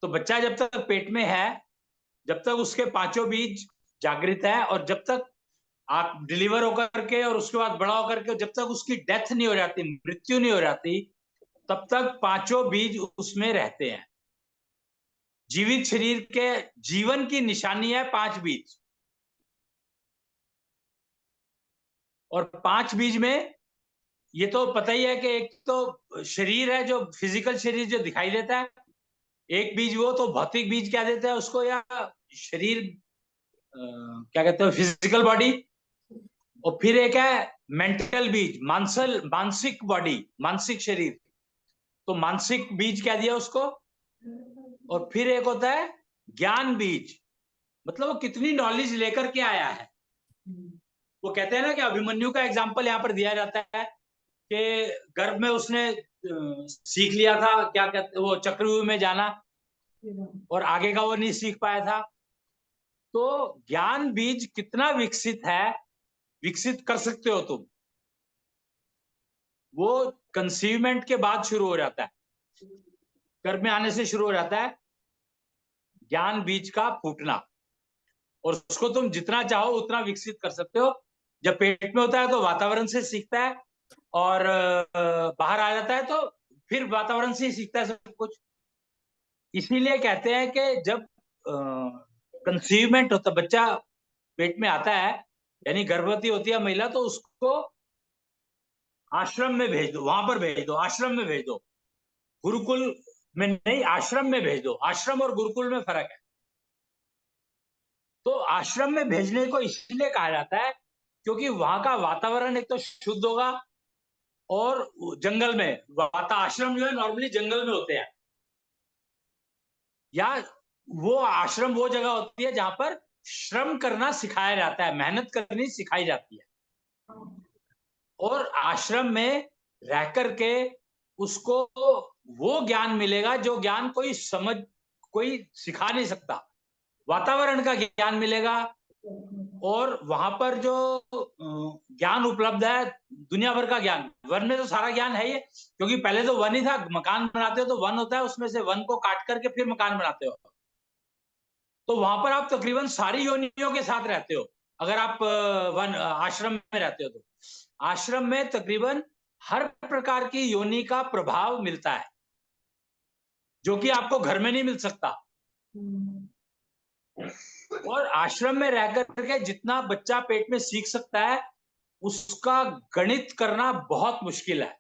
Speaker 2: तो बच्चा जब तक पेट में है, जब तक उसके 5 बीज जागृत है, और जब तक आप डिलीवर होकर के और उसके बाद बड़ा होकर के जब तक उसकी डेथ नहीं हो जाती, मृत्यु नहीं हो जाती, तब तक 5 बीज उसमें रहते हैं। जीवित शरीर के जीवन की निशानी है 5 बीज। और 5 बीज में ये तो पता ही है कि एक तो शरीर है जो फिजिकल शरीर जो दिखाई देता है, एक बीज वो तो भौतिक बीज क्या देता है उसको, या शरीर क्या कहते हैं फिजिकल बॉडी। और फिर एक है मेंटल बीज, मानसिक बॉडी, मानसिक शरीर, तो मानसिक बीज क्या दिया उसको। और फिर एक होता है ज्ञान बीज, मतलब वो कितनी नॉलेज लेकर के आया है। वो कहते हैं ना कि अभिमन्यु का एग्जाम्पल यहाँ पर दिया जाता है कि गर्भ में उसने सीख लिया था क्या कहते वो चक्रव्यूह में जाना, और आगे का वो नहीं सीख पाया था। तो ज्ञान बीज कितना विकसित है, विकसित कर सकते हो तुम, वो कंसीवमेंट के बाद शुरू हो जाता है, गर्भ में आने से शुरू हो जाता है ज्ञान बीज का फूटना। और उसको तुम जितना चाहो उतना विकसित कर सकते हो। जब पेट में होता है तो वातावरण से सीखता है, और बाहर आ जाता है तो फिर वातावरण से ही सीखता है सब कुछ। इसीलिए कहते हैं कि जब कंसीवमेंट होता, बच्चा पेट में आता है, यानी गर्भवती होती है महिला तो उसको आश्रम में भेज दो, वहां पर भेज दो, आश्रम में भेज दो, गुरुकुल में नहीं, आश्रम में भेज दो। आश्रम और गुरुकुल में फर्क है। तो आश्रम में भेजने को इसलिए कहा जाता है क्योंकि वहां का वातावरण एक तो शुद्ध होगा, और जंगल में आश्रम जो है नॉर्मली जंगल में होते हैं, या वो आश्रम वो जगह होती है जहां पर श्रम करना सिखाया जाता है, मेहनत करनी सिखाई जाती है। और आश्रम में रह करके उसको वो ज्ञान मिलेगा जो ज्ञान कोई सिखा नहीं सकता। वातावरण का ज्ञान मिलेगा, और वहां पर जो ज्ञान उपलब्ध है दुनिया भर का ज्ञान, वन में तो सारा ज्ञान है ही, क्योंकि पहले तो वन ही था। मकान बनाते हो तो वन होता है, उसमें से वन को काट करके फिर मकान बनाते हो। तो वहां पर आप तकरीबन सारी योनियों के साथ रहते हो। अगर आप वन आश्रम में रहते हो तो आश्रम में तकरीबन हर प्रकार की योनि का प्रभाव मिलता है, जो कि आपको घर में नहीं मिल सकता। और आश्रम में रह करके जितना बच्चा पेट में सीख सकता है, उसका गणित करना बहुत मुश्किल है,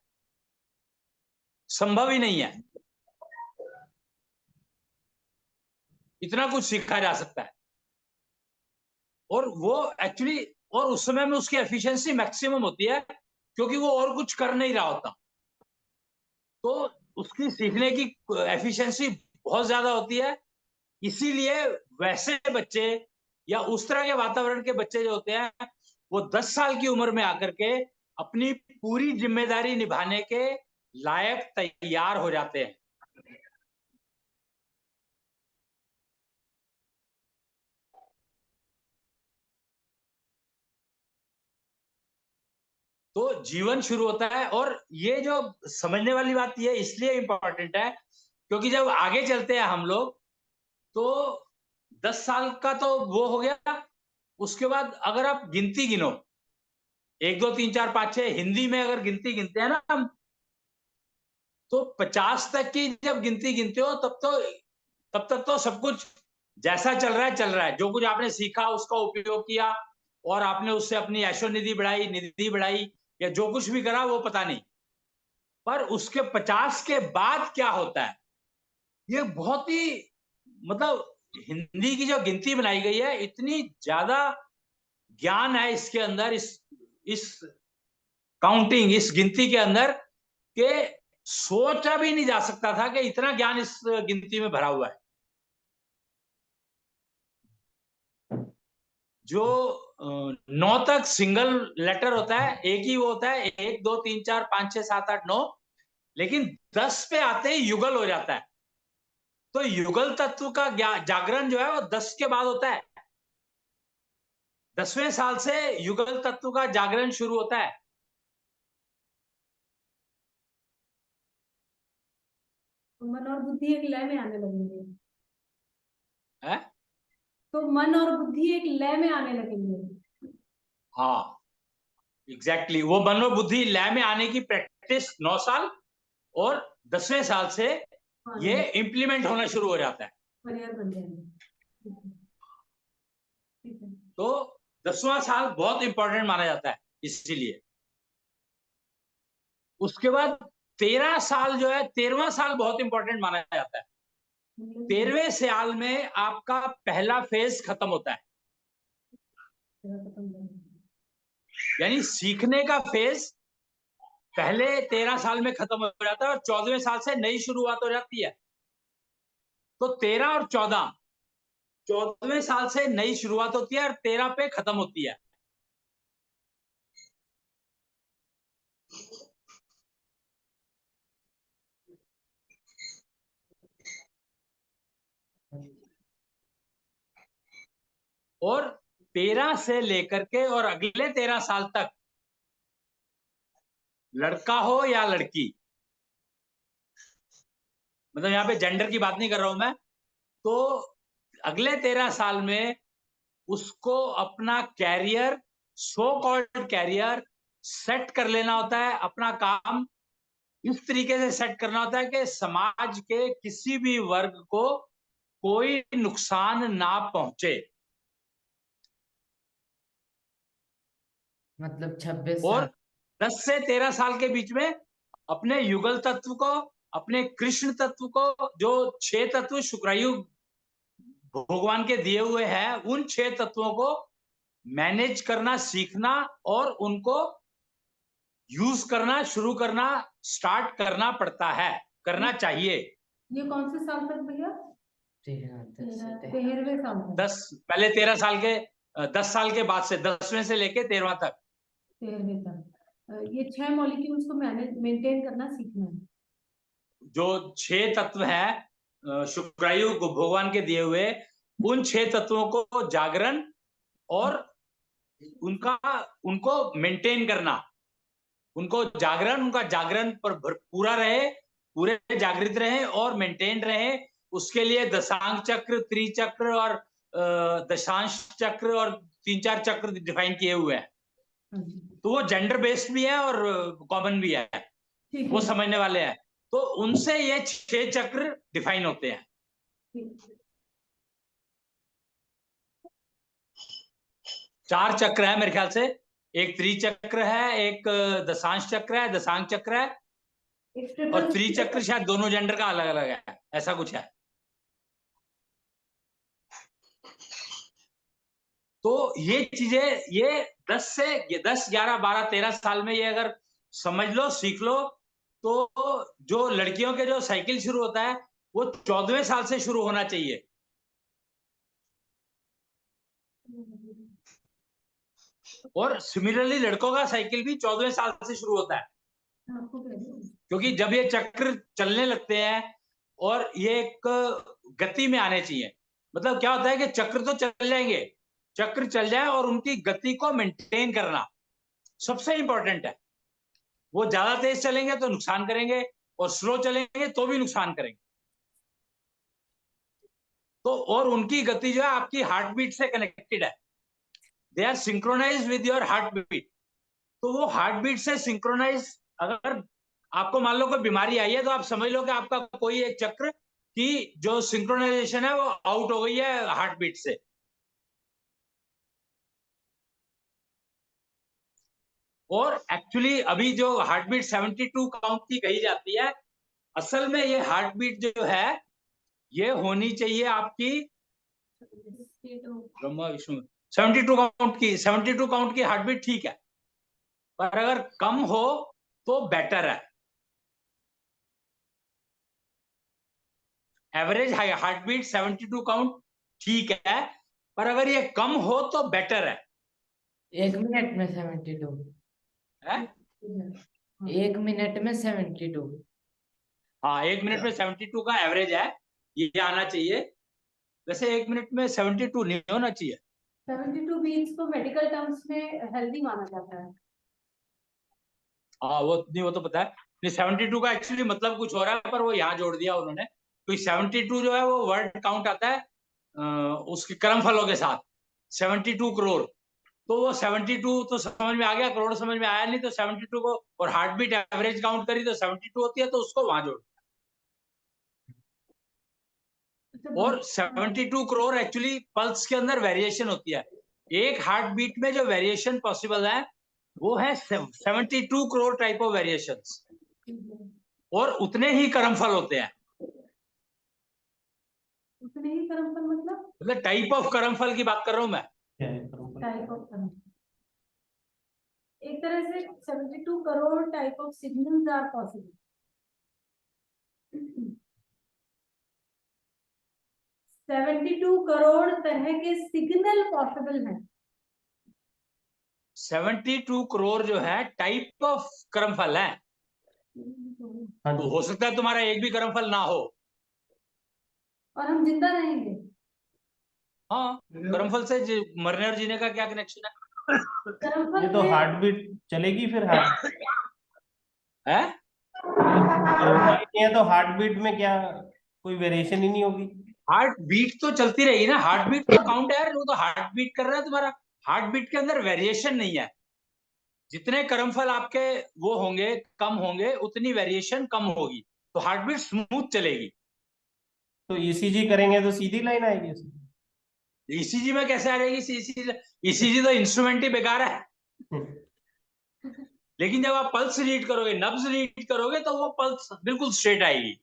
Speaker 2: संभव ही नहीं है। इतना कुछ सीखा जा सकता है, और वो एक्चुअली, और उस समय में उसकी एफिशिएंसी मैक्सिमम होती है, क्योंकि वो और कुछ कर नहीं रहा होता। तो उसकी सीखने की एफिशिएंसी बहुत ज्यादा होती है। इसीलिए वैसे बच्चे या उस तरह के वातावरण के बच्चे जो होते हैं, वो 10 साल की उम्र में आकर के अपनी पूरी जिम्मेदारी निभाने के लायक तैयार हो जाते हैं। तो जीवन शुरू होता है। और ये जो समझने वाली बात ये इसलिए इंपॉर्टेंट है क्योंकि जब आगे चलते हैं हम लोग, तो 10 साल का तो वो हो गया। उसके बाद अगर आप गिनती गिनो, 1 2 3 4 5 6, हिंदी में अगर गिनती गिनते हैं ना हम, तो 50 तक की जब गिनती गिनते हो तब तक तो सब कुछ जैसा चल रहा है चल रहा है। जो कुछ आपने सीखा उसका उपयोग किया, और आपने उससे अपनी ऐशो निधि बढ़ाई, या जो कुछ भी करा वो पता नहीं। पर उसके 50 के बाद क्या होता है, ये बहुत ही, मतलब हिंदी की जो गिनती बनाई गई है, इतनी ज्यादा ज्ञान है इसके अंदर, इस काउंटिंग, इस गिनती के अंदर, कि सोचा भी नहीं जा सकता था कि इतना ज्ञान इस गिनती में भरा हुआ है। जो 9 तक सिंगल लेटर होता है, एक ही वो होता है, 1 2 3 4 5 6 7 8 9, लेकिन 10 पे आते ही युगल हो जाता है। तो युगल तत्व का जागरण जो है वो 10 के बाद होता है। 10वें साल से युगल तत्व का जागरण शुरू होता है।
Speaker 5: मन और बुद्धि एक लय में आने लगेंगे।
Speaker 2: है?
Speaker 5: तो मन और बुद्धि एक लय में आने लगेंगे।
Speaker 2: हाँ, एग्जैक्टली वो मन और बुद्धि लय में आने की प्रैक्टिस 9 साल, और 10वें साल से ये इम्प्लीमेंट होना शुरू हो जाता है।
Speaker 5: परिवार बन जाएंगे। ठीक है।
Speaker 2: तो 10वां साल बहुत इंपॉर्टेंट माना जाता है इसीलिए। उसके बाद 13 साल जो है, 13वां साल बहुत इंपॉर्टेंट माना जाता है। 13वें साल में आपका पहला फेज खत्म होता है, यानी सीखने का फेज पहले 13 साल में खत्म हो जाता है, और 14वें साल से नई शुरुआत हो जाती है। तो 13 और 14, 14वें साल से नई शुरुआत होती है और 13 पे खत्म होती है। और 13 से लेकर के और अगले 13 साल तक, लड़का हो या लड़की, मतलब यहाँ पे जेंडर की बात नहीं कर रहा हूं मैं, तो अगले 13 साल में उसको अपना career, so called career set कर लेना होता है। अपना काम इस तरीके से सेट करना होता है कि समाज के किसी भी वर्ग को कोई नुकसान ना पहुंचे।
Speaker 6: मतलब 26
Speaker 2: और
Speaker 6: साल
Speaker 2: 10 से 13 साल के बीच में अपने युगल तत्व को, अपने कृष्ण तत्व को, जो 6 तत्व शुक्रायु भगवान के दिए हुए हैं, उन 6 तत्वों को मैनेज करना सीखना और उनको यूज करना शुरू करना स्टार्ट करना पड़ता है, करना चाहिए।
Speaker 5: ये कौन से साल तक भैया? 13वें साल तक।
Speaker 2: पहले 13 साल के 10 साल के बाद से 10वें से लेके 13वां तक
Speaker 5: 13वें तक ये 6 मॉलिक्यूल्स को मैनेज मेंटेन करना सीखना है।
Speaker 2: जो 6 तत्व है शुक्रायु को भगवान के दिए हुए, उन 6 तत्वों को जागरण और उनको मेंटेन करना, उनको जागरण, उनका जागरण पर पूरा रहे, पूरे जागृत रहे और मेंटेन रहे। उसके लिए दशांग चक्र, त्रिचक्र और दशांश चक्र और 3-4 चक्र डिफाइन किए हुए हैं। तो वो जेंडर बेस्ड भी है और कॉमन भी है, वो समझने वाले हैं। तो उनसे ये 6 चक्र डिफाइन होते हैं। 4 चक्र है मेरे ख्याल से, एक त्रिचक्र है, एक दशांश चक्र है, दशांग चक्र है और त्रिचक्र शायद दोनों जेंडर का अलग अलग है, ऐसा कुछ है। तो ये चीजें, ये 10 से 10, 11, 12, 13 साल में ये अगर समझ लो, सीख लो, तो जो लड़कियों के जो साइकिल शुरू होता है वो 14वें साल से शुरू होना चाहिए। और सिमिलरली लड़कों का साइकिल भी 14वें साल से शुरू होता है, क्योंकि जब ये चक्र चलने लगते हैं और ये एक गति में आने चाहिए। मतलब क्या होता है कि चक्र तो चल जाएंगे, चक्र चल जाए और उनकी गति को मेंटेन करना सबसे इंपॉर्टेंट है। वो ज्यादा तेज चलेंगे तो नुकसान करेंगे और स्लो चलेंगे तो भी नुकसान करेंगे। तो और उनकी गति जो है आपकी हार्ट बीट से कनेक्टेड है, they are synchronize with your heart beat. तो वो हार्ट बीट से सिंक्रोनाइज, अगर आपको मान लो कोई बीमारी आई है तो आप समझ लो कि आपका कोई एक चक्र की जो सिंक्रोनाइजेशन है वो आउट हो गई है हार्ट बीट से। और एक्चुअली अभी जो हार्ट बीट 72 काउंट की कही जाती है, असल में ये हार्ट बीट जो है ये होनी चाहिए आपकी ब्रह्मा विष्णु 72 काउंट की हार्ट बीट ठीक है, पर अगर कम हो तो बेटर है। एवरेज हार्ट बीट 72 काउंट ठीक है, पर अगर ये कम हो तो बेटर है।
Speaker 6: 1 मिनट में 72
Speaker 2: है?
Speaker 6: 1 मिनट में 72।
Speaker 2: हाँ, 1 मिनट में 72 का एवरेज है, ये आना चाहिए। वैसे 1 मिनट में 72 नहीं होना चाहिए।
Speaker 5: 72 बीट्स को मेडिकल टर्म्स में हेल्दी माना जाता है।
Speaker 2: हाँ, वो तो पता है। नहीं, 72 का एक्चुअली मतलब कुछ हो रहा है, पर वो यहाँ जोड़ दिया उन्होंने। तो 72 जो है वो वर्ड काउंट आता है उसके कर्म फलों के साथ, 72 करोड़। तो वो 72 तो समझ में आ गया, करोड़ समझ में आया नहीं, तो 72 को और हार्ट बीट एवरेज काउंट करी तो 72 होती है, तो उसको वहां जोड़। और 72 करोड़ एक्चुअली पल्स के अंदर वेरिएशन होती है। एक हार्ट बीट में जो वेरिएशन पॉसिबल है वो है 72 करोड़ टाइप ऑफ वेरिएशंस, और उतने ही कर्मफल होते हैं।
Speaker 5: उतने ही कर्मफल मतलब
Speaker 2: टाइप ऑफ कर्मफल की बात कर रहा हूं मैं।
Speaker 5: टाइप ऑफ कर्मफल, एक तरह से 72 crore type of signals are possible. 72 crore तरह के सिग्नल पॉसिबल हैं।
Speaker 2: 72 करोड़ जो है टाइप ऑफ कर्मफल है। तो हो सकता है तुम्हारा एक भी कर्मफल ना हो
Speaker 5: और हम जिंदा रहेंगे।
Speaker 2: हाँ, कर्मफल से मरने और जीने का क्या कनेक्शन है?
Speaker 4: ये तो हार्ट बीट चलेगी फिर हार्ट
Speaker 2: है?
Speaker 4: तो हार्ट बीट में क्या कोई वेरिएशन ही नहीं होगी?
Speaker 2: हार्ट बीट तो चलती रहेगी ना, हार्ट बीट तो काउंट है, वो तो हार्ट बीट कर रहा है तुम्हारा। हार्ट बीट के अंदर वेरिएशन नहीं है। जितने कर्मफल आपके वो होंगे, कम होंगे, उतनी वेरिएशन कम होगी, तो हार्ट बीट स्मूथ चलेगी।
Speaker 4: तो ईसीजी करेंगे तो सीधी लाइन आएगी?
Speaker 2: ईसीजी में कैसे आ जाएगी? ईसीजी तो इंस्ट्रूमेंट ही बेकार है। लेकिन जब आप पल्स रीड करोगे, नब्ज रीड करोगे, तो वो पल्स बिल्कुल स्ट्रेट आएगी।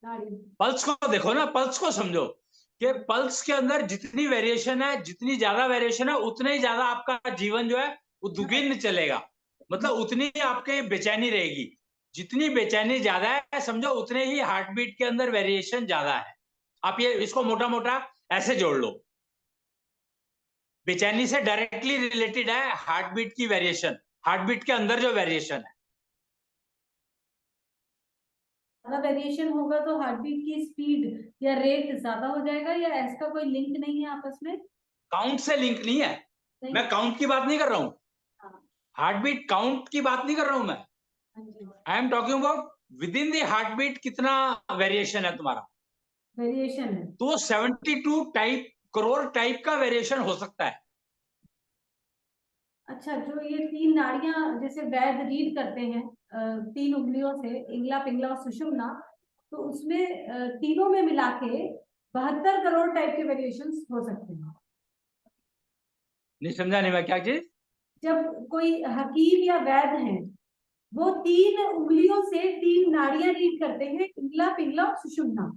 Speaker 5: नाड़ी।
Speaker 2: पल्स को देखो ना, पल्स को समझो कि पल्स के अंदर जितनी वेरिएशन है, जितनी ज्यादा वेरिएशन है, उतने ही ज्यादा आपका जीवन जो है वो दुगुन चलेगा। मतलब उतनी ही आपके बेचैनी रहेगी। जितनी बेचैनी ज्यादा है, समझो उतने ही हार्ट बीट के अंदर वेरिएशन ज्यादा है। आप ये इसको मोटा मोटा ऐसे जोड़ लो। बेचैनी से डायरेक्टली रिलेटेड है हार्ट बीट की वेरिएशन, हार्ट बीट के अंदर जो वेरिएशन है।
Speaker 5: ज्यादा वेरिएशन होगा तो हार्ट बीट की स्पीड या रेट ज्यादा हो जाएगा, या ऐसा कोई लिंक नहीं है आपस में?
Speaker 2: काउंट से लिंक नहीं है।
Speaker 5: नहीं।
Speaker 2: मैं काउंट की बात नहीं कर रहा हूं।
Speaker 5: हाँ।
Speaker 2: हार्ट बीट काउंट की बात नहीं कर रहा हूं मैं।
Speaker 5: हाँ जी।
Speaker 2: I am talking about within the heart beat कितना वेरिएशन है तुम्हारा।
Speaker 5: वेरिएशन है।
Speaker 2: तो 72 करोड़ टाइप का वेरिएशन हो सकता है।
Speaker 5: अच्छा, जो ये 3 नाड़ियां जैसे वैद रीड करते हैं 3 उंगलियों से, इंगला पिंगला और सुषुम्ना, तो उसमें तीनों में मिला के 72 करोड़ टाइप के वेरिएशंस हो सकते हैं।
Speaker 2: नहीं समझा नहीं मैं, क्या चीज?
Speaker 5: जब कोई हकीम या वैद हैं, वो 3 उंगलियों से 3 नाड़ियां रीड करते हैं, इंगला पिंगला और सुषुम्ना,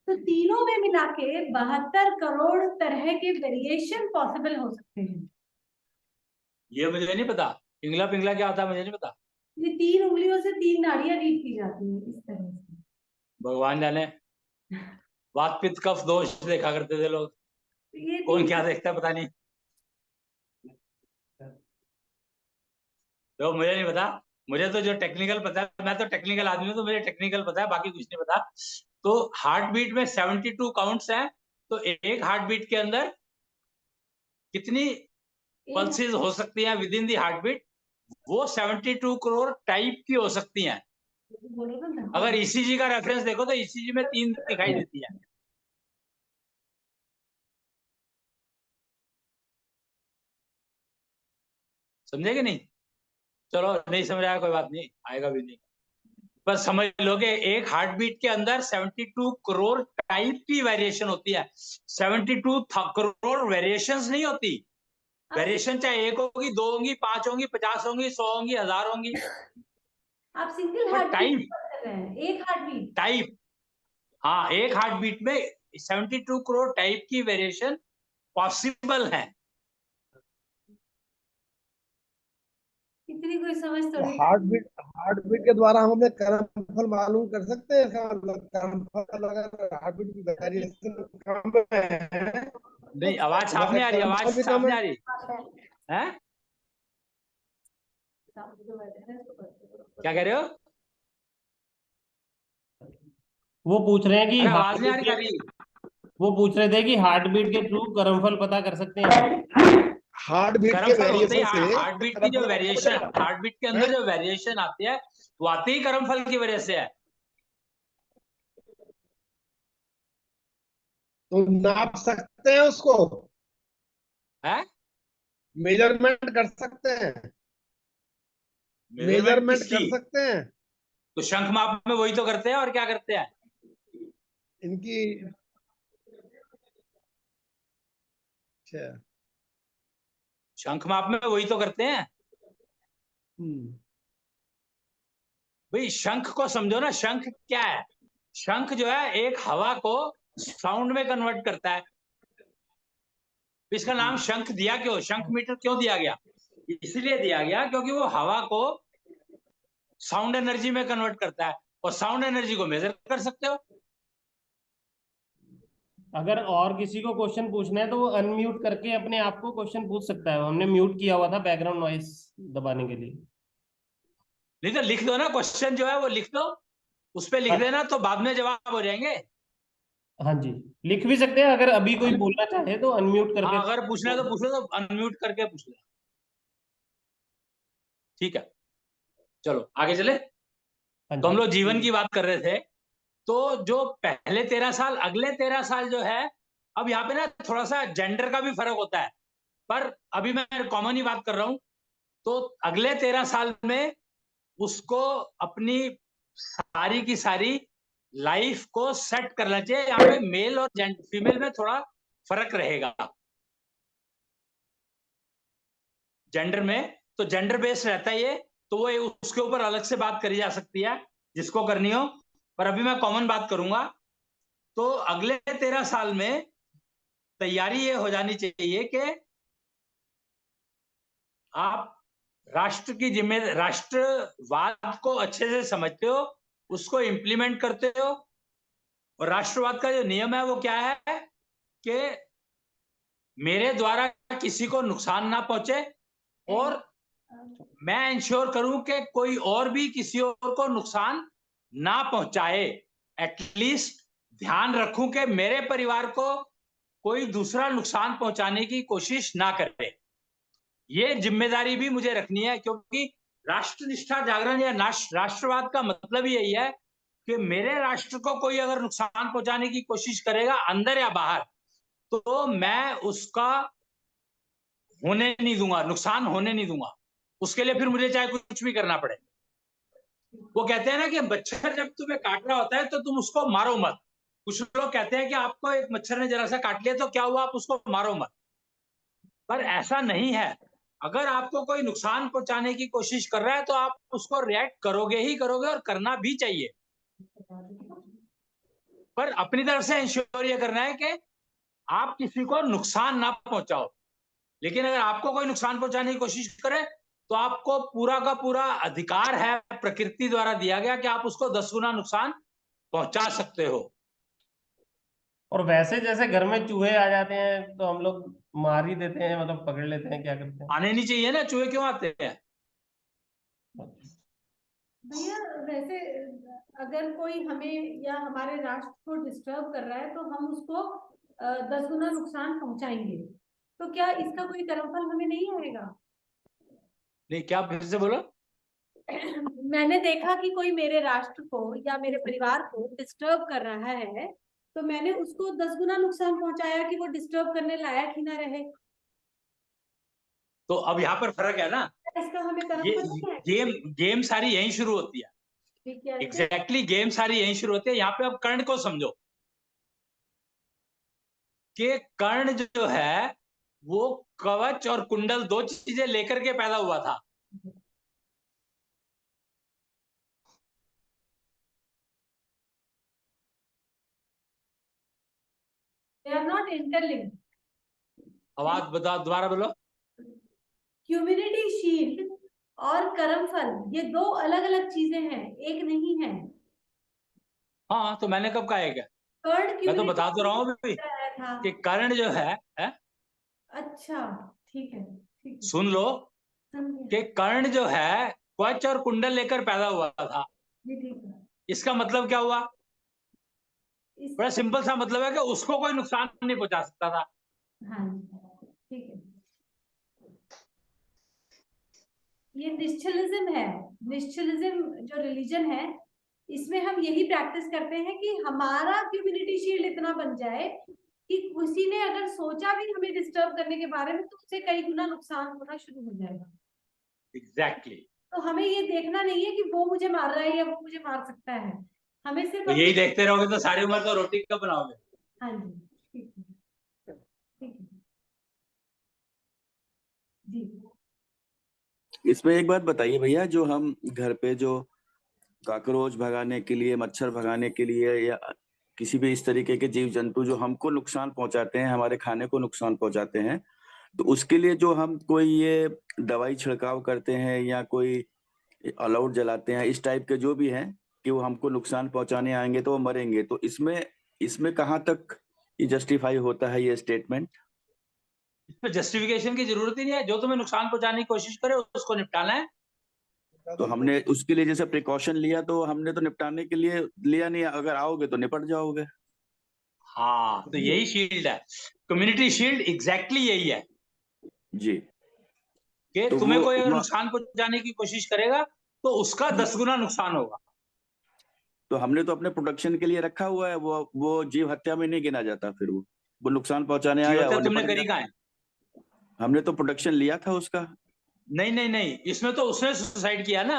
Speaker 5: तो तीनों में मिला के 72 करोड़ तरह के वेरिएशन पॉसिबल हो सकते हैं।
Speaker 2: ये मुझे नहीं पता, पिंगला पिंगला क्या होता है मुझे नहीं पता।
Speaker 5: ये 3 उंगलियों से 3 नाड़ियां रीड की जाती हैं इस तरह से।
Speaker 2: भगवान जाने। वात पित्त कफ दोष देखा करते थे लोग,
Speaker 5: ये
Speaker 2: कौन
Speaker 5: 3
Speaker 2: क्या देखता है पता नहीं। तो मुझे नहीं पता। मुझे तो जो टेक्निकल पता है, मैं तो टेक्निकल आदमी हूँ, तो मुझे टेक्निकल पता है, बाकी कुछ नहीं पता। तो हार्ट बीट में 72 काउंट्स हैं। तो एक हार्ट बीट के अंदर कितनी पल्सेस हो सकती हैं within the heart beat, वो 72 करोड़ टाइप की हो सकती हैं।
Speaker 5: बोलो ना।
Speaker 2: अगर ईसीजी का रेफरेंस देखो तो ईसीजी में 3 दिखाई देती है। समझे कि नहीं? चलो नहीं समझ आया कोई बात नहीं, आएगा भी नहीं। पर समझ लो कि एक हार्ट बीट के अंदर 72 करोड़ टाइप की वेरिएशन होती है। 72 करोड़ वेरिएशंस नहीं होती। वेरिएशन चाहे 1 होगी, 2 होंगी, 5 होंगी, 50 होंगी, 100 होंगी, 1000 होंगी।
Speaker 5: आप सिंगल
Speaker 2: पर
Speaker 5: हार्ट बीट
Speaker 2: टाइप,
Speaker 5: कर रहे हैं, एक हार्ट बीट।
Speaker 2: टाइप, हाँ एक हार्ट बीट में 72 करोड़ टाइप की वेरिएशन पॉसिबल है।
Speaker 5: इतनी कोई समझ थोड़ी।
Speaker 7: हार्ट बीट के द्वारा हम अपने कर्मफल मालूम कर सकते हैं। इसका मतलब कर्मफल अगर हार्ट बीट की वेरिएशन कम है
Speaker 2: नहीं,
Speaker 7: तो
Speaker 2: आवाज साफ
Speaker 7: हमारे
Speaker 2: नहीं आ रही, आवाज
Speaker 7: कर्मफल भी
Speaker 2: साफ
Speaker 7: कम
Speaker 2: नहीं
Speaker 7: है।
Speaker 2: आ रही है। क्या कह रहे हो?
Speaker 4: वो पूछ रहे हैं कि
Speaker 2: अरे
Speaker 4: हार्ट
Speaker 2: आवाज नहीं आ
Speaker 4: बीट
Speaker 2: रही अभी।
Speaker 4: वो पूछ रहे थे कि हार्ट बीट के थ्रू कर्मफल पता कर सकते हैं।
Speaker 7: हार्ट बीट के
Speaker 2: कर्मफल होते ही,
Speaker 7: वेरिएशन से
Speaker 2: हार्ट बीट की जो वेरिएशन, हार्ट बीट के अंदर जो वेरिएशन आती है वो आती ही कर्मफल की वजह से है।
Speaker 7: तो नाप सकते हैं उसको,
Speaker 2: है
Speaker 7: मेजरमेंट कर सकते हैं,
Speaker 2: मेजरमेंट
Speaker 7: मेजरमेंट
Speaker 2: किसकी?
Speaker 7: कर सकते हैं
Speaker 2: तो शंख माप में वही तो करते हैं, और क्या करते हैं?
Speaker 7: इनकी। अच्छा।
Speaker 2: शंख माप में वही तो करते हैं भाई। शंख को समझो ना, शंख क्या है? शंख जो है एक हवा को साउंड में कन्वर्ट करता है। इसका नाम शंख दिया क्यों, शंख मीटर क्यों दिया गया? इसलिए दिया गया क्योंकि वो हवा को साउंड एनर्जी में कन्वर्ट करता है, और साउंड एनर्जी को मेजर कर सकते हो।
Speaker 4: अगर और किसी को क्वेश्चन पूछना है तो वो अनम्यूट करके अपने आप को क्वेश्चन पूछ सकता है। हमने म्यूट किया हुआ था बैकग्राउंड नॉइस दबाने के लिए।
Speaker 2: नहीं तो लिख दो ना, क्वेश्चन जो है वो लिख दो, उस पर लिख देना, तो बाद में जवाब हो जाएंगे।
Speaker 4: हाँ जी, लिख भी सकते हैं। अगर अभी कोई बोलना चाहे तो अनम्यूट करके।
Speaker 2: हाँ अगर पूछना है तो पूछ लो, तो अनम्यूट करके पूछ लो। ठीक है, चलो आगे चले।
Speaker 4: हाँ
Speaker 2: तो हम
Speaker 4: जी।
Speaker 2: लोग जीवन की बात कर रहे थे। तो जो पहले 13 साल, अगले 13 साल जो है, अब यहाँ पे ना थोड़ा सा जेंडर का भी फर्क होता है, पर अभी मैं कॉमन ही बात कर रहा हूं। तो अगले 13 साल में उसको अपनी सारी की सारी लाइफ को सेट करना चाहिए। यहाँ पे मेल और फीमेल में थोड़ा फर्क रहेगा। जेंडर में, तो जेंडर बेस्ड रहता है ये, तो वो उसके ऊपर अलग से बात करी जा सकती है जिसको करनी हो, पर अभी मैं कॉमन बात करूंगा। तो अगले 13 साल में तैयारी ये हो जानी चाहिए कि आप राष्ट्र की जिम्मेदारी, राष्ट्रवाद को अच्छे से समझते हो, उसको इम्प्लीमेंट करते हो, और राष्ट्रवाद का जो नियम है वो क्या है कि मेरे द्वारा किसी को नुकसान ना पहुंचे और मैं इंश्योर करूं कि कोई और भी किसी और को नुकसान ना पहुंचाए। एटलीस्ट ध्यान रखूं कि मेरे परिवार को कोई दूसरा नुकसान पहुंचाने की कोशिश ना करे। ये जिम्मेदारी भी मुझे रखनी है, क्योंकि राष्ट्रनिष्ठा जागरण या राष्ट्रवाद का मतलब ही यही है कि मेरे राष्ट्र को कोई अगर नुकसान पहुंचाने की कोशिश करेगा अंदर या बाहर, तो मैं उसका होने नहीं दूंगा, नुकसान होने नहीं दूंगा। उसके लिए फिर मुझे चाहे कुछ भी करना पड़े। वो कहते हैं ना कि मच्छर जब तुम्हें काट रहा होता है तो तुम उसको मारो मत। कुछ लोग कहते हैं कि आपको एक मच्छर ने जरा सा काट लिया तो क्या हुआ, आप उसको मारो मत, पर ऐसा नहीं है। अगर आपको कोई नुकसान पहुंचाने की कोशिश कर रहा है तो आप उसको रिएक्ट करोगे ही करोगे, और करना भी चाहिए, पर अपनी तरफ से इंश्योर ये करना है कि आप किसी को नुकसान ना पहुंचाओ। लेकिन अगर आपको कोई नुकसान पहुंचाने की कोशिश करे तो आपको पूरा का पूरा अधिकार है प्रकृति द्वारा दिया गया कि आप उसको 10 गुना नुकसान पहुंचा सकते हो।
Speaker 4: और वैसे जैसे घर में चूहे आ जाते हैं तो हम लोग मार ही देते हैं, मतलब पकड़ लेते हैं, क्या करते हैं?
Speaker 2: आने नहीं चाहिए ना, चूहे क्यों आते हैं?
Speaker 5: भैया वैसे अगर कोई हमें या हमारे राष्ट्र को डिस्टर्ब कर रहा है तो हम उसको 10 गुना नुकसान पहुंचाएंगे, तो क्या इसका कोई कर्मफल हमें नहीं आएगा?
Speaker 2: नहीं, क्या फिर से बोलो?
Speaker 5: मैंने देखा कि कोई मेरे राष्ट्र को या मेरे परिवार को डिस्टर्ब कर रहा है, तो मैंने उसको 10 गुना नुकसान पहुंचाया कि वो डिस्टर्ब करने लायक ही ना रहे।
Speaker 2: तो अब यहाँ पर फर्क है ना,
Speaker 5: इसका हमें
Speaker 2: ये
Speaker 5: कर्मफल नहीं है।
Speaker 2: गेम सारी यहीं शुरू होती है।
Speaker 5: ठीक है,
Speaker 2: एग्जैक्टली गेम सारी यहीं शुरू होती है। यहाँ पे अब कर्ण को समझो कि कर्ण जो है वो कवच और कुंडल 2 चीजें लेकर के पैदा हुआ था।
Speaker 5: They are not interlinked.
Speaker 2: आवाज बताओ, दोबारा बोलो।
Speaker 5: ह्यूमिनिटी शील्ड और कर्मफल ये 2 अलग अलग चीजें हैं, एक नहीं है।
Speaker 2: हाँ, तो मैंने कब कहा है क्या?
Speaker 5: कर्ण
Speaker 2: मैं तो बता तो रहा हूँ अभी
Speaker 5: था।
Speaker 2: कि कर्ण जो है
Speaker 5: अच्छा, ठीक है, ठीक है,
Speaker 2: सुन लो
Speaker 5: समझे।
Speaker 2: कि कर्ण जो है कवच और कुंडल लेकर पैदा हुआ था।
Speaker 5: जी ठीक है।
Speaker 2: इसका मतलब क्या हुआ?
Speaker 5: इस
Speaker 2: बड़ा सिंपल सा मतलब है कि उसको कोई नुकसान नहीं पहुंचा सकता था।
Speaker 5: हाँ ठीक है, ये निश्चलिज्म है। निश्चलिज्म जो रिलीजन है इसमें हम यही प्रैक्टिस करते हैं कि हमारा ह्यूमिनिटी शील्ड इतना बन जाए कि किसी ने अगर सोचा भी हमें डिस्टर्ब करने के बारे में तो उससे कई गुना नुकसान होना शुरू हो जाएगा।
Speaker 2: एग्जैक्टली
Speaker 5: तो हमें ये देखना नहीं है कि वो मुझे मार रहा है या वो मुझे मार सकता है, हमें सिर्फ
Speaker 2: तो यही देखते रहोगे तो सारी उम्र तो रोटी कब बनाओगे?
Speaker 5: हाँ जी, ठीक है, ठीक है जी।
Speaker 8: इसमें एक बात बताइए भैया, जो हम घर पे जो कॉकरोच भगाने के लिए, मच्छर भगाने के लिए, या किसी भी इस तरीके के जीव जंतु जो हमको नुकसान पहुंचाते हैं, हमारे खाने को नुकसान पहुंचाते हैं, तो उसके लिए जो हम कोई ये दवाई छिड़काव करते हैं या कोई अलाउड जलाते हैं, इस टाइप के जो भी हैं कि वो हमको नुकसान पहुंचाने आएंगे तो वो मरेंगे, तो इसमें कहाँ तक ये जस्टिफाई होता है ये स्टेटमेंट?
Speaker 2: इसमें जस्टिफिकेशन की जरूरत ही नहीं है। जो तुम्हें नुकसान पहुंचाने की कोशिश करे उसको निपटाना है।
Speaker 8: तो हमने उसके लिए जैसे प्रिकॉशन लिया, तो हमने तो निपटाने के लिए लिया नहीं, अगर आओगे तो निपट जाओगे।
Speaker 2: हाँ, तो यही शील्ड है, कम्युनिटी शील्ड एग्जैक्टली यही है
Speaker 8: जी।
Speaker 2: कि
Speaker 8: तो
Speaker 2: तुम्हें
Speaker 8: वो
Speaker 2: कोई अगर नुकसान पहुंचाने की कोशिश करेगा तो उसका 10 गुना नुकसान होगा।
Speaker 8: तो हमने तो अपने प्रोटेक्शन के लिए रखा हुआ है, वो जीव हत्या में नहीं गिना जाता, फिर वो नुकसान पहुंचाने आया, वो
Speaker 2: तुमने
Speaker 8: निपट
Speaker 2: करी
Speaker 8: गया।
Speaker 2: कहाँ है?
Speaker 8: हमने तो प्रोटेक्शन लिया था उसका।
Speaker 2: नहीं, इसमें तो उसने सुसाइड किया ना।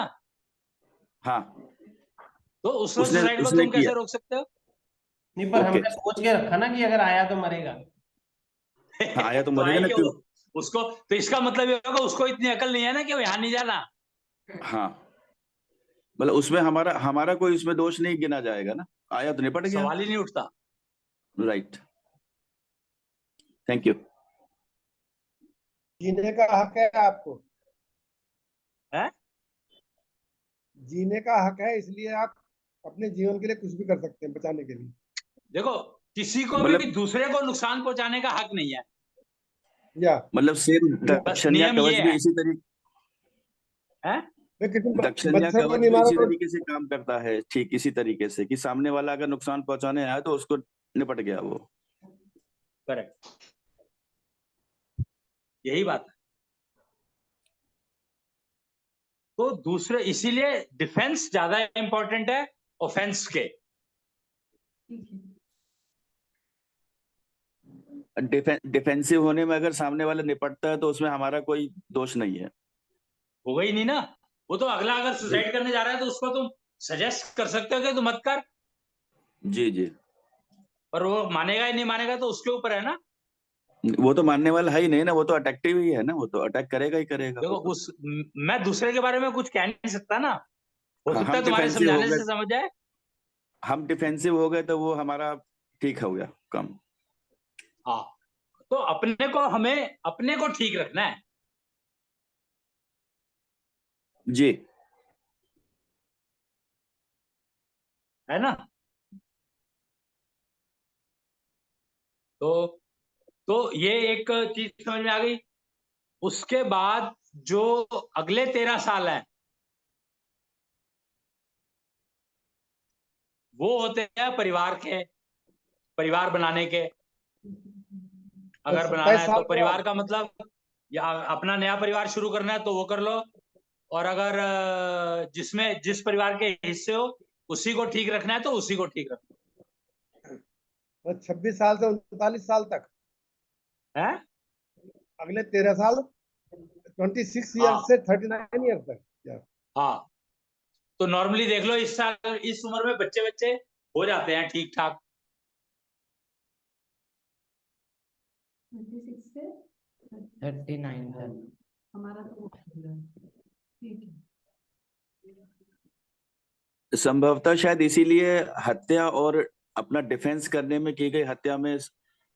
Speaker 8: हाँ,
Speaker 2: तो उसने सुसाइड को
Speaker 8: उसने
Speaker 2: तुम कैसे
Speaker 8: किया।
Speaker 2: रोक सकते हो?
Speaker 4: नहीं, पर
Speaker 8: ओके।
Speaker 4: हमने सोच के रखा ना कि अगर आया तो मरेगा।
Speaker 8: हाँ, आया तो
Speaker 2: तो
Speaker 8: मरेगा
Speaker 2: आए
Speaker 8: ना,
Speaker 2: क्यों?
Speaker 8: क्यों?
Speaker 2: उसको, तो इसका मतलब ये होगा उसको इतनी अकल नहीं है ना कि वो यहाँ नहीं जाना।
Speaker 8: हाँ, मतलब उसमें हमारा हमारा कोई उसमें दोष नहीं गिना जाएगा ना, आया तो निपट गया।
Speaker 2: सवाल ही नहीं उठता।
Speaker 8: Right, thank you.
Speaker 7: जीने का हक है आपको,
Speaker 2: है
Speaker 7: जीने का हक है, इसलिए आप अपने जीवन के लिए कुछ भी कर सकते हैं बचाने के लिए।
Speaker 2: देखो, किसी को भी
Speaker 8: मतलब
Speaker 2: दूसरे को नुकसान पहुंचाने का हक नहीं है।
Speaker 7: या
Speaker 8: मतलब सेम
Speaker 2: बस
Speaker 8: दक्षिण्या
Speaker 2: नियम
Speaker 8: कवच
Speaker 2: ये
Speaker 8: भी
Speaker 2: है।
Speaker 8: इसी तरीके,
Speaker 2: हैं?
Speaker 7: मैं किसी
Speaker 8: दक्षिण्या
Speaker 7: मच्छर को
Speaker 8: कवच
Speaker 7: नहीं
Speaker 8: भी इसी
Speaker 7: मारूंगा।
Speaker 8: तरीके से काम करता है, ठीक इसी तरीके से कि सामने वाला अगर नुकसान पहुंचाने आया तो उसको निपट गया वो।
Speaker 2: करेक्ट, यही बात है। तो दूसरे, इसीलिए डिफेंस ज्यादा इंपॉर्टेंट है ऑफेंस के।
Speaker 8: डिफेंसिव होने में अगर सामने वाला निपटता है तो उसमें हमारा कोई दोष नहीं है।
Speaker 2: होगा ही नहीं ना। वो तो अगला अगर सुसाइड करने जा रहा है तो उसको तुम सजेस्ट कर सकते हो कि तू मत कर,
Speaker 8: जी जी,
Speaker 2: पर वो मानेगा ही नहीं मानेगा तो उसके ऊपर है ना।
Speaker 8: वो तो मानने वाला है ही नहीं ना, वो तो अटैक्टिव ही है ना, वो तो अटैक करेगा ही करेगा
Speaker 2: देखो
Speaker 8: वो तो।
Speaker 2: मैं दूसरे के बारे में कुछ कह नहीं सकता ना, हो
Speaker 8: हाँ,
Speaker 2: सकता है
Speaker 8: हम
Speaker 2: तुम्हारे
Speaker 8: डिफेंसिव हो
Speaker 2: समझाने
Speaker 8: गए,
Speaker 2: से समझ जाए।
Speaker 8: हम डिफेंसिव हो गए तो वो हमारा ठीक हो गया कम।
Speaker 2: हाँ, तो हमें अपने को ठीक रखना
Speaker 8: जी,
Speaker 2: है ना। तो ये एक चीज समझ में आ गई। उसके बाद जो अगले 13 साल है वो होते हैं परिवार के, परिवार बनाने के। अगर बनाना
Speaker 7: 27
Speaker 2: है
Speaker 7: साल
Speaker 2: तो
Speaker 7: के बाद
Speaker 2: परिवार का मतलब, या अपना नया परिवार शुरू करना है तो वो कर लो। और अगर जिसमें जिस परिवार के हिस्से हो उसी को ठीक रखना है तो उसी को ठीक रखना
Speaker 7: 26 साल से 39 साल तक,
Speaker 2: है।
Speaker 7: अगले 13 साल, 26 ईयर
Speaker 2: हाँ
Speaker 7: से 39 ईयर तक।
Speaker 2: हाँ, तो नॉर्मली देख लो इस साल इस उम्र में बच्चे बच्चे हो जाते हैं ठीक ठाक।
Speaker 5: 26 से
Speaker 6: 39 तक।
Speaker 5: हमारा तो ठीक है।
Speaker 8: संभवतः शायद इसीलिए हत्या और अपना डिफेंस करने में की गई हत्या में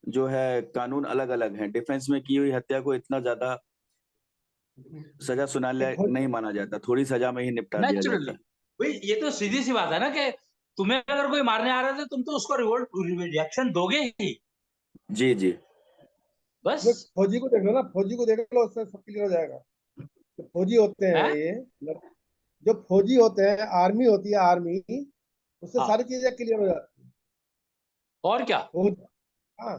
Speaker 8: जो है कानून अलग अलग हैं। डिफेंस में की हुई हत्या को इतना ज्यादा सजा सुनाने नहीं माना जाता, थोड़ी सजा में ही निपटा दिया जाता
Speaker 2: नेचुरली
Speaker 8: है।
Speaker 2: भाई, ये तो सीधी सी बात है ना कि तुम्हें अगर कोई मारने आ रहा है तो तुम तो उसको रिएक्शन दोगे ही।
Speaker 8: जी जी,
Speaker 2: बस
Speaker 7: जो फौजी को देख लो ना, फौजी को देख लो, उससे सब क्लियर हो जाएगा। जो फौजी होते हैं
Speaker 2: है।
Speaker 7: ये, जो फौजी होते हैं, आर्मी होती है, आर्मी, उससे
Speaker 2: हाँ,
Speaker 7: सारी चीजें क्लियर हो जाती
Speaker 2: और क्या
Speaker 7: है। हाँ,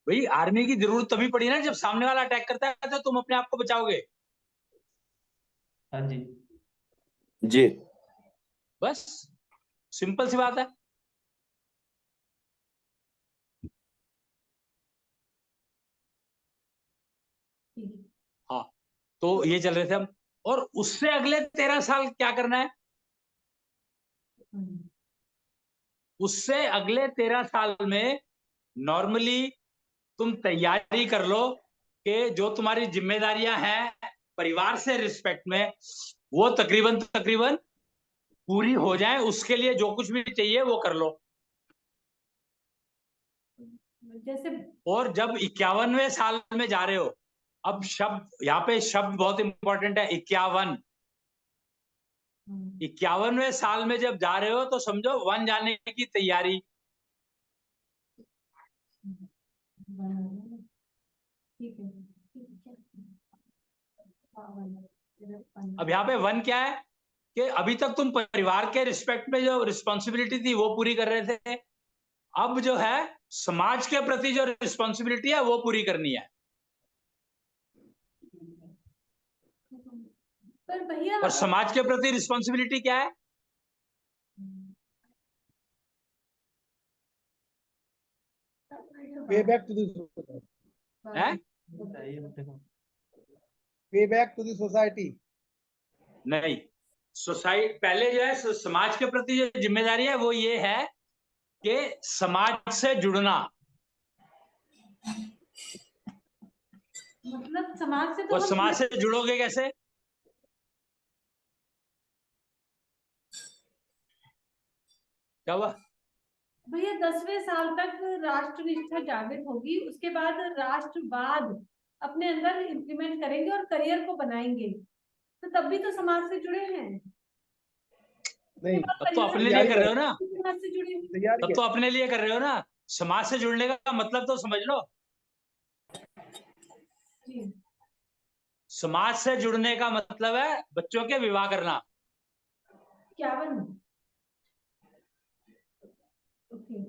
Speaker 2: भाई, आर्मी की जरूरत तभी पड़ी ना जब सामने वाला अटैक करता है तो तुम अपने आप को बचाओगे।
Speaker 4: हाँ जी।
Speaker 8: जी,
Speaker 2: बस सिंपल सी बात है। हाँ, तो ये चल रहे थे हम। और उससे अगले 13 साल क्या करना है? उससे अगले 13 साल में नॉर्मली तुम तैयारी कर लो कि जो तुम्हारी जिम्मेदारियां हैं परिवार से रिस्पेक्ट में, वो तकरीबन तकरीबन पूरी हो जाए। उसके लिए जो कुछ भी चाहिए वो कर लो।
Speaker 5: जैसे
Speaker 2: और जब 51वें साल में जा रहे हो, अब शब्द यहाँ पे शब्द बहुत इंपॉर्टेंट है, 51। 51वें साल में जब जा रहे हो तो समझो वन जाने की तैयारी।
Speaker 5: ठीक है।
Speaker 2: अब यहाँ पे वन क्या है कि अभी तक तुम परिवार के रिस्पेक्ट में जो रिस्पॉन्सिबिलिटी थी वो पूरी कर रहे थे। अब जो है समाज के प्रति जो रिस्पॉन्सिबिलिटी है वो पूरी करनी है।
Speaker 5: पर भैया
Speaker 2: और समाज के प्रति रिस्पॉन्सिबिलिटी क्या है?
Speaker 7: पे बैक टू द
Speaker 2: है?
Speaker 7: पे बैक टू द सोसाइटी।
Speaker 2: नहीं, सोसाइटी पहले जो है समाज के प्रति जो जिम्मेदारी है वो ये है कि समाज से जुड़ना।
Speaker 5: मतलब समाज से तो
Speaker 2: और
Speaker 5: हम
Speaker 2: समाज से जुड़ोगे कैसे? क्या हुआ?
Speaker 5: भैया 10वें साल तक राष्ट्रनिष्ठा जागृत होगी, उसके बाद राष्ट्रवाद अपने अंदर इम्प्लीमेंट करेंगे और करियर को बनाएंगे, तो तब भी तो समाज से जुड़े हैं।
Speaker 7: नहीं,
Speaker 2: तब तो अपने लिए कर रहे हो ना,
Speaker 5: समाज से जुड़े हैं।
Speaker 7: तैयारी
Speaker 2: तब
Speaker 7: है।
Speaker 2: तो अपने लिए कर रहे हो ना। समाज से जुड़ने का मतलब तो समझ लो।
Speaker 5: जी।
Speaker 2: समाज से जुड़ने का मतलब है बच्चों के विवाह करना।
Speaker 5: 51। ओके।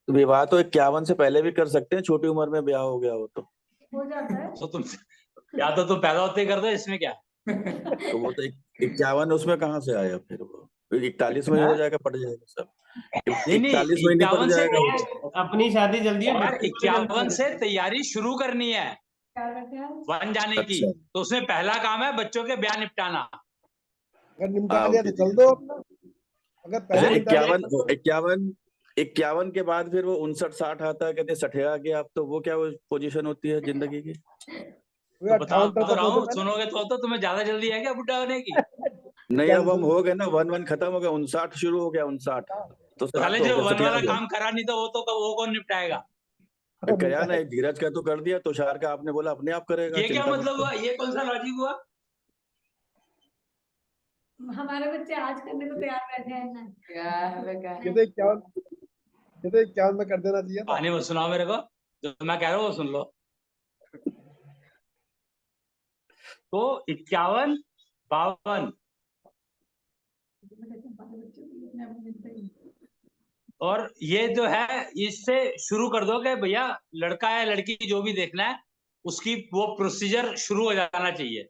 Speaker 8: विवाह तो 51 से पहले भी कर सकते हैं, छोटी उम्र में ब्याह हो गया हो तो
Speaker 5: हो जाता है।
Speaker 2: तो तुम या तो तुम पैदा होते ही कर दो, इसमें क्या?
Speaker 8: तो वो तो 51 उसमें कहाँ से आया फिर? वो 41 में ही हो जाएगा, पड़ जाएगा सब।
Speaker 2: नहीं नहीं,
Speaker 8: 41 में ही नहीं पड़
Speaker 2: 51 से
Speaker 8: जाएगा वो तो।
Speaker 4: अपनी शादी जल्दी है,
Speaker 2: यार
Speaker 4: बच्चे थोड़ी
Speaker 2: 51
Speaker 4: जल्दी
Speaker 2: से
Speaker 4: करेंगे।
Speaker 2: तैयारी शुरू करनी है
Speaker 5: क्या करते हैं?
Speaker 2: बन जाने की।
Speaker 8: अच्छा।
Speaker 2: तो उसमें पहला काम है बच्चों के ब्याह निपटाना।
Speaker 7: अगर निपटा
Speaker 8: हाँ
Speaker 7: लिया
Speaker 8: ओके
Speaker 7: तो
Speaker 8: जी।
Speaker 7: चल दो अपना, अगर
Speaker 8: अच्छा,
Speaker 7: पहले निपटा लिया
Speaker 8: 51 के बाद फिर वो 59-60 आता है, कहते 60 आ गया, अब तो वो क्या पोजीशन होती है जिंदगी की?
Speaker 7: तो
Speaker 2: तो बता
Speaker 7: 58 तक
Speaker 2: तो
Speaker 7: तो
Speaker 2: रहा हूँ,
Speaker 7: पहुंचना
Speaker 2: सुनोगे तो तुम्हें ज्यादा जल्दी है क्या बुढ़ा होने की?
Speaker 8: नहीं, अब हम
Speaker 7: कैंसर।
Speaker 8: हो गए ना, 1 खत्म हो गया, 59 शुरू हो गया, 59 तो
Speaker 2: तो साले
Speaker 8: 60 हो
Speaker 2: जो
Speaker 8: गया,
Speaker 2: वन
Speaker 8: 60
Speaker 2: वाला
Speaker 8: आ गया।
Speaker 2: काम करा नहीं तो वो कौन निपटाएगा?
Speaker 8: गया ना, एक धीरज का तो कर दिया, तुषार का आपने बोला अपने आप करेगा,
Speaker 2: ये क्या
Speaker 8: चिंता मत
Speaker 2: मतलब हुआ?
Speaker 8: करो।
Speaker 2: ये कौन सा लॉजिक हुआ?
Speaker 5: हमारे बच्चे आज करने को तैयार बैठे हैं ना।
Speaker 7: ये तो 51 में कर देना चाहिए था।
Speaker 2: कहानी मत सुनाओ मेरे को, जो मैं कह रहा हूँ वो सुन लो। तो 51, 52 और ये जो है इससे शुरू कर दो कि भैया लड़का है लड़की जो भी देखना है उसकी वो प्रोसीजर शुरू हो जाना चाहिए।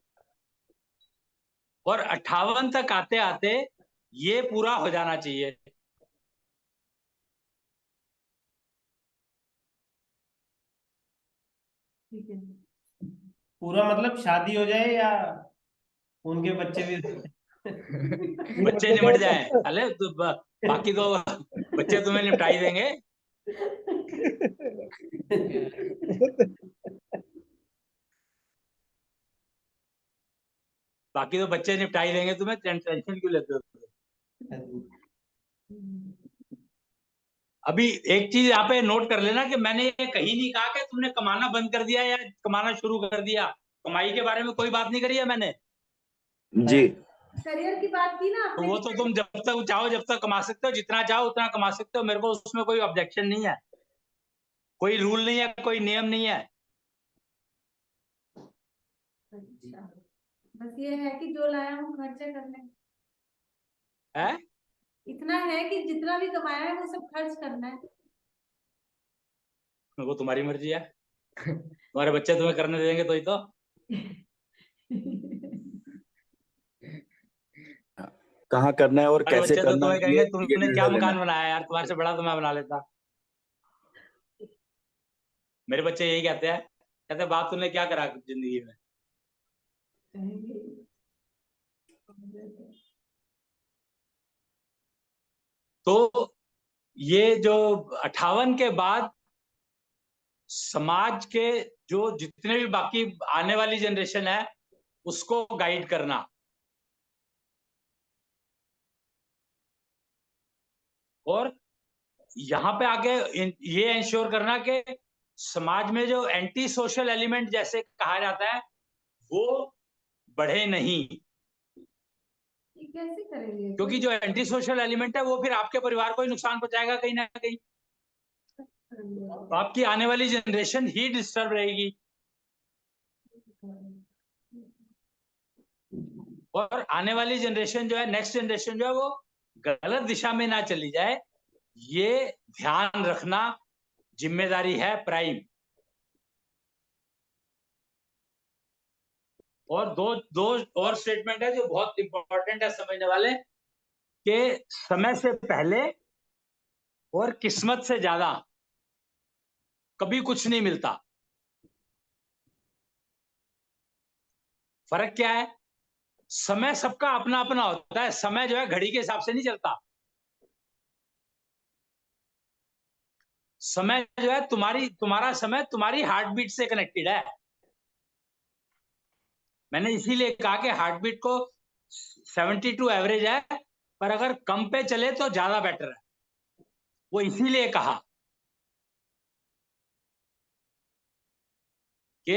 Speaker 2: और 58 तक आते आते ये पूरा हो जाना चाहिए।
Speaker 5: ठीक है।
Speaker 4: पूरा मतलब शादी हो जाए या उनके बच्चे भी?
Speaker 2: बच्चे निपट जाएं साले तो बाकी तो बच्चे तुम्हें निपटाई देंगे। बाकी तो बच्चे निपटाई देंगे तुम्हें, टेंशन क्यों लेते हो? अभी एक चीज यहाँ पे नोट कर लेना कि मैंने ये कहीं नहीं कहा कि तुमने कमाना बंद कर दिया या कमाना शुरू कर दिया। कमाई के बारे में कोई बात नहीं करी है मैंने।
Speaker 8: जी।
Speaker 5: करियर की बात की ना
Speaker 2: तो
Speaker 5: आपने।
Speaker 2: वो तो तुम जब तक चाहो जब तक कमा सकते हो, जितना चाहो उतना कमा सकते हो, मेरे को उसमें कोई ऑब्जेक्शन नहीं है, कोई रूल नहीं है, कोई नियम नहीं है।
Speaker 5: अच्छा, बस ये है कि जो लाया हूँ खर्चे करने,
Speaker 2: है
Speaker 5: इतना है कि जितना भी कमाया है वो सब खर्च करना है।
Speaker 2: वो तुम्हारी मर्जी है, तुम्हारे बच्चे तुम्हें करने देंगे तो ही तो।
Speaker 8: कहाँ करना है और
Speaker 2: तुम्हारे
Speaker 8: कैसे
Speaker 2: बच्चे तो
Speaker 8: करना है,
Speaker 2: तुम्हें
Speaker 8: ये
Speaker 2: कहेंगे
Speaker 8: ये
Speaker 2: तुमने क्या
Speaker 8: निर्णय लेना
Speaker 2: मकान
Speaker 8: है।
Speaker 2: बनाया यार, तुम्हारे से बड़ा तो मैं बना लेता। मेरे बच्चे यही कहते हैं, कहते बाप तूने क्या करा जिंदगी में। तो ये जो 58 के बाद समाज के जो जितने भी बाकी आने वाली जनरेशन है उसको गाइड करना, और यहाँ पे आके ये इंश्योर करना कि समाज में जो एंटी सोशल एलिमेंट जैसे कहा जाता है वो बढ़े नहीं।
Speaker 5: ये कैसे करेंगे?
Speaker 2: क्योंकि जो एंटी सोशल एलिमेंट है वो फिर आपके परिवार को ही नुकसान पहुंचाएगा कहीं ना कहीं, तो आपकी आने वाली जनरेशन ही डिस्टर्ब रहेगी। और आने वाली जनरेशन जो है, नेक्स्ट जनरेशन जो है वो गलत दिशा में ना चली जाए, ये ध्यान रखना जिम्मेदारी है प्राइम। और दो दो और स्टेटमेंट है जो बहुत इंपॉर्टेंट है समझने वाले, कि समय से पहले और किस्मत से ज्यादा कभी कुछ नहीं मिलता। फर्क क्या है? समय सबका अपना अपना होता है, समय जो है घड़ी के हिसाब से नहीं चलता। समय जो है तुम्हारा समय तुम्हारी हार्ट बीट से कनेक्टेड है। मैंने इसीलिए कहा कि हार्ट बीट को 72 एवरेज है, पर अगर कम पे चले तो ज्यादा बेटर है, वो इसीलिए कहा कि